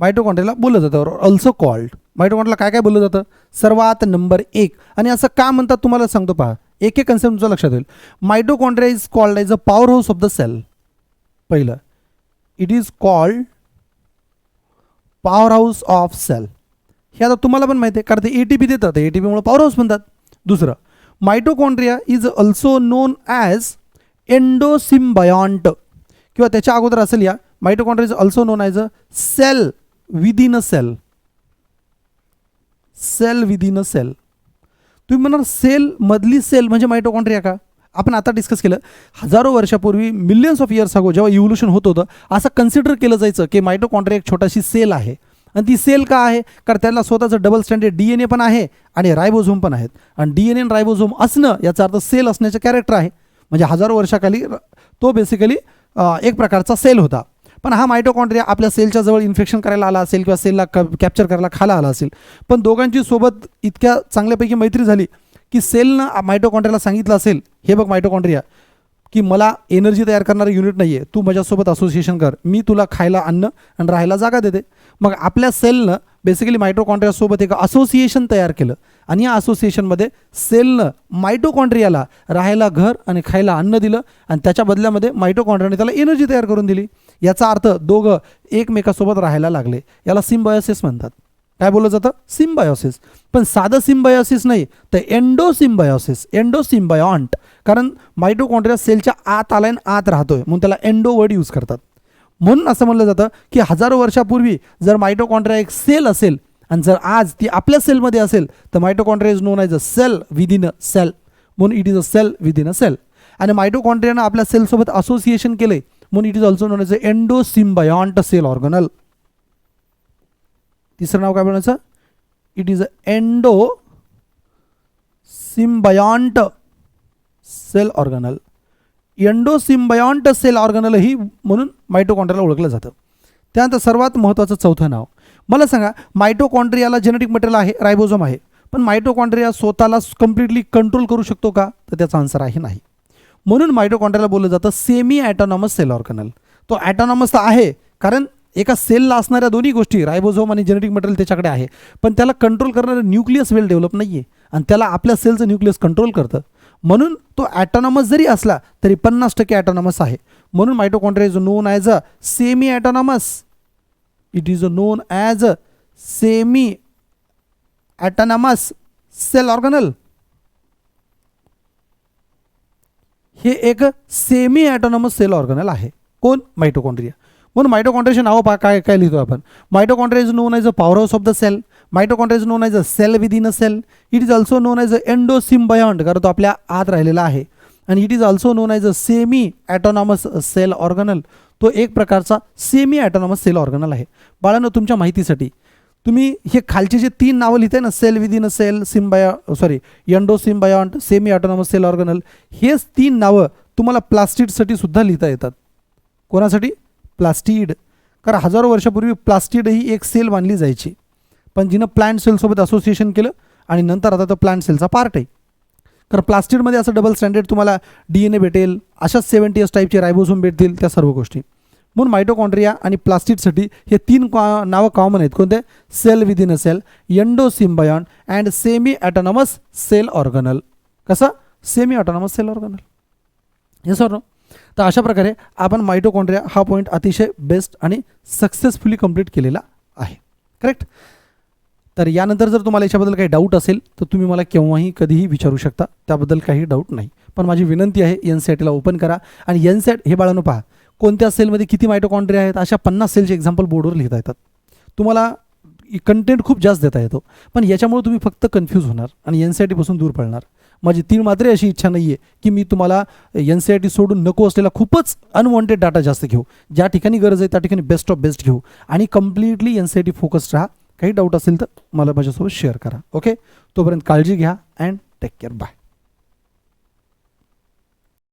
मायटोकॉन्ड्रियाला बोललं जातं ऑल्सो कॉल्ड. मायटोकॉन्ड्रियाला काय काय बोललं जातं? सर्वात नंबर 1. आणि असं का म्हणतात तुम्हाला सांगतो पहा, एक एक कन्सेप्ट तुमचं लक्षात येईल. Mitochondria is called as a power house of the cell. पहिलं, it is called power house of cell. हे आता तुम्हाला पण माहिती आहे, कारण ते ATP देतात, ते ATPमुळे पॉवर हाऊस म्हणतात. दुसरं, mitochondria is also known as endosymbiont, किंवा त्याच्या अगोदर असेल या mitochondria is also known as a cell within a cell. Cell within a cell. तुम्ही म्हणणार सेल मधली सेल म्हणजे मायटोकॉन्ड्रिया का? आपण आता डिस्कस केलं, हजारो वर्षापूर्वी, मिलियन्स ऑफ इयर्स अगो जेव्हा इव्होल्युशन होत होतं, असं कन्सिडर केलं जायचं की मायटोकॉन्ड्रिया एक छोटाशी सेल आहे. आणि ती सेल का आहे? कारण त्याला स्वतःचं डबल स्टँडर्ड DNA पण आहे आणि रायबोझोम पण आहेत. आणि DNA आणि रायबोझोम असणं याचा अर्थ सेल असण्याचं कॅरेक्टर आहे. म्हणजे हजारो वर्षाखाली तो बेसिकली एक प्रकारचा सेल होता. पण हा मायटोकॉन्ड्रिया आपल्या सेलच्या जवळ इन्फेक्शन करायला आला असेल किंवा सेलला कॅप्चर करायला खाला आला असेल. पण दोघांची सोबत इतक्या चांगल्यापैकी मैत्री झाली की सेलनं मायटोकॉन्ड्रियाला सांगितलं असेल, हे बघ मायटोकॉन्ड्रिया, की मला एनर्जी तयार करणारं युनिट नाही आहे, तू माझ्यासोबत असोसिएशन कर, मी तुला खायला अन्न आणि राहायला जागा देते. मग आपल्या सेलनं बेसिकली मायटोकॉन्ड्रियासोबत एक असोसिएशन तयार केलं आणि या असोसिएशनमध्ये सेलनं मायटोकॉन्ड्रियाला राहायला घर आणि खायला अन्न दिलं आणि त्याच्या बदल्यामध्ये मायटोकॉन्ड्रियाने त्याला एनर्जी तयार करून दिली. याचा अर्थ दोघं एकमेकासोबत राहायला लागले. याला सिम्बायोसिस म्हणतात. काय बोललं जातं? सिम्बायोसिस. पण साधं सिम्बायोसिस नाही, तर एंडोसिम्बायोसिस, एंडोसिम्बायॉन्ट. कारण मायटोकॉन्ड्रिया सेलच्या आत आलाय आणि आत राहतोय म्हणून त्याला एंडो वर्ड यूज करतात. म्हणून असं म्हणलं जातं की हजारो वर्षापूर्वी जर मायटोकॉन्ड्रिया एक सेल असेल आणि जर आज ती आपल्या सेलमध्ये असेल तर mitochondria is known as a cell within a cell. म्हणून it is a cell within a cell. आणि मायटोकॉन्ड्रियानं आपल्या सेलसोबत असोसिएशन केले म्हणून it is also known as a endosymbiont cell organelle. तिसरं नाव काय म्हणायचं? It is a endosymbiont cell organelle. Endosymbiont cell organelle ही म्हणून मायटोकॉन्ड्रियाला ओळखलं जातं. त्यानंतर सर्वात महत्त्वाचं चौथं नाव, मला सांगा मायटोकॉन्ड्रियाला जेनेटिक मटेरियल आहे, रायबोझोम आहे, पण मायटोकॉन्ड्रिया स्वतःला कम्प्लिटली कंट्रोल करू शकतो का? तर त्याचा आन्सर आहे नाही. म्हणून मायटोकॉन्ड्रियाला बोललं जातं सेमी ॲटोनॉमस सेल ऑर्गनल. तो ॲटोनॉमस तर आहे कारण एका सेलला असणाऱ्या दोन्ही गोष्टी रायबोझोम आणि जेनेटिक मटेरियल त्याच्याकडे आहे, पण त्याला कंट्रोल करणारं न्यूक्लियस वेल डेव्हलप नाही आहे आणि त्याला आपल्या सेलचं न्यूक्लियस कंट्रोल करतं. म्हणून तो ॲटोनॉमस जरी असला तरी 50% ॲटोनॉमस आहे. म्हणून mitochondria is known as a semi autonomous. It is known as a semi autonomous cell organelle. हे एक सेमी ॲटोनॉमस सेल ऑर्गनल आहे. कोण? मायटोकॉन्ड्रिया. म्हणून मायटोकॉन्ड्रियाचे नाव पहा काय काय लिहितो आपण. Mitochondria is known as a power house of the cell. Mitochondria is known as a cell within a cell. It is also known as a endosymbiont, कारण तो आपल्या आत राहिलेला आहे. आणि it is also known as a semi autonomous cell organelle. तो एक प्रकारचा सेमी ॲटोनॉमस सेल ऑर्गनल आहे. बाळांनो, तुमच्या माहितीसाठी तुम्ही हे खालचे जे 3 नावं लिहिते ना, cell within a cell, endosymbiont, semi autonomous cell organelle, हेच 3 नावं तुम्हाला प्लास्टिडसाठी सुद्धा लिहिता येतात. कोणासाठी? प्लास्टिड. कारण हजारो वर्षापूर्वी प्लास्टिड ही एक सेल मानली जायची, पण जिनं प्लांट सेलसोबत असोसिएशन केलं आणि नंतर आता तो प्लांट सेलचा पार्ट आहे. कारण प्लास्टिडमध्ये असं डबल स्टँडर्ड तुम्हाला DNA भेटेल, अशाच 70S टाईपचे रायबोझोम भेटतील, त्या सर्व गोष्टी. म्हणून मायटोकॉन्ड्रिया आणि प्लास्टिडसाठी हे 3 नावं कॉमन आहेत. कोणते? Cell within a cell, endosymbiont and semi autonomous cell organelle. कसं? Semi autonomous cell organelle. हे सर. तर अशा प्रकारे आपण मायटोकॉन्ड्रिया हा पॉईंट अतिशय बेस्ट आणि सक्सेसफुली कंप्लीट केलेला आहे. करेक्ट. तर यानंतर जर तुम्हाला याच्याबद्दल काही डाऊट असेल तर तुम्ही मला केव्हाही कधीही विचारू शकता, त्याबद्दल काही डाऊट नाही. पण माझी विनंती आहे NCERTला ओपन करा आणि NCERT हे बाळांनो पहा कोणत्या सेलमध्ये किती मायटोकॉन्ड्रिया आहेत अशा 50 सेलचे एक्झाम्पल बोर्डवर लिहिता येतात. तुम्हाला कंटेंट खूप जास्त देता येतो, पण याच्यामुळे तुम्ही फक्त कन्फ्यूज होणार आणि NCERTपासून दूर पळणार. माझी 3 मात्र अशी इच्छा नाही आहे की मी तुम्हाला NCERT सोडून नको असलेला खूपच अनवॉन्टेड डाटा जास्त घेऊ. ज्या ठिकाणी गरज आहे त्या ठिकाणी बेस्ट ऑफ बेस्ट घेऊ आणि कम्प्लिटली NCERT फोकस्ड राहा. काही डाऊट असेल तर मला माझ्यासोबत शेअर करा. ओके, तोपर्यंत काळजी घ्या अँड टेक केअर. बाय.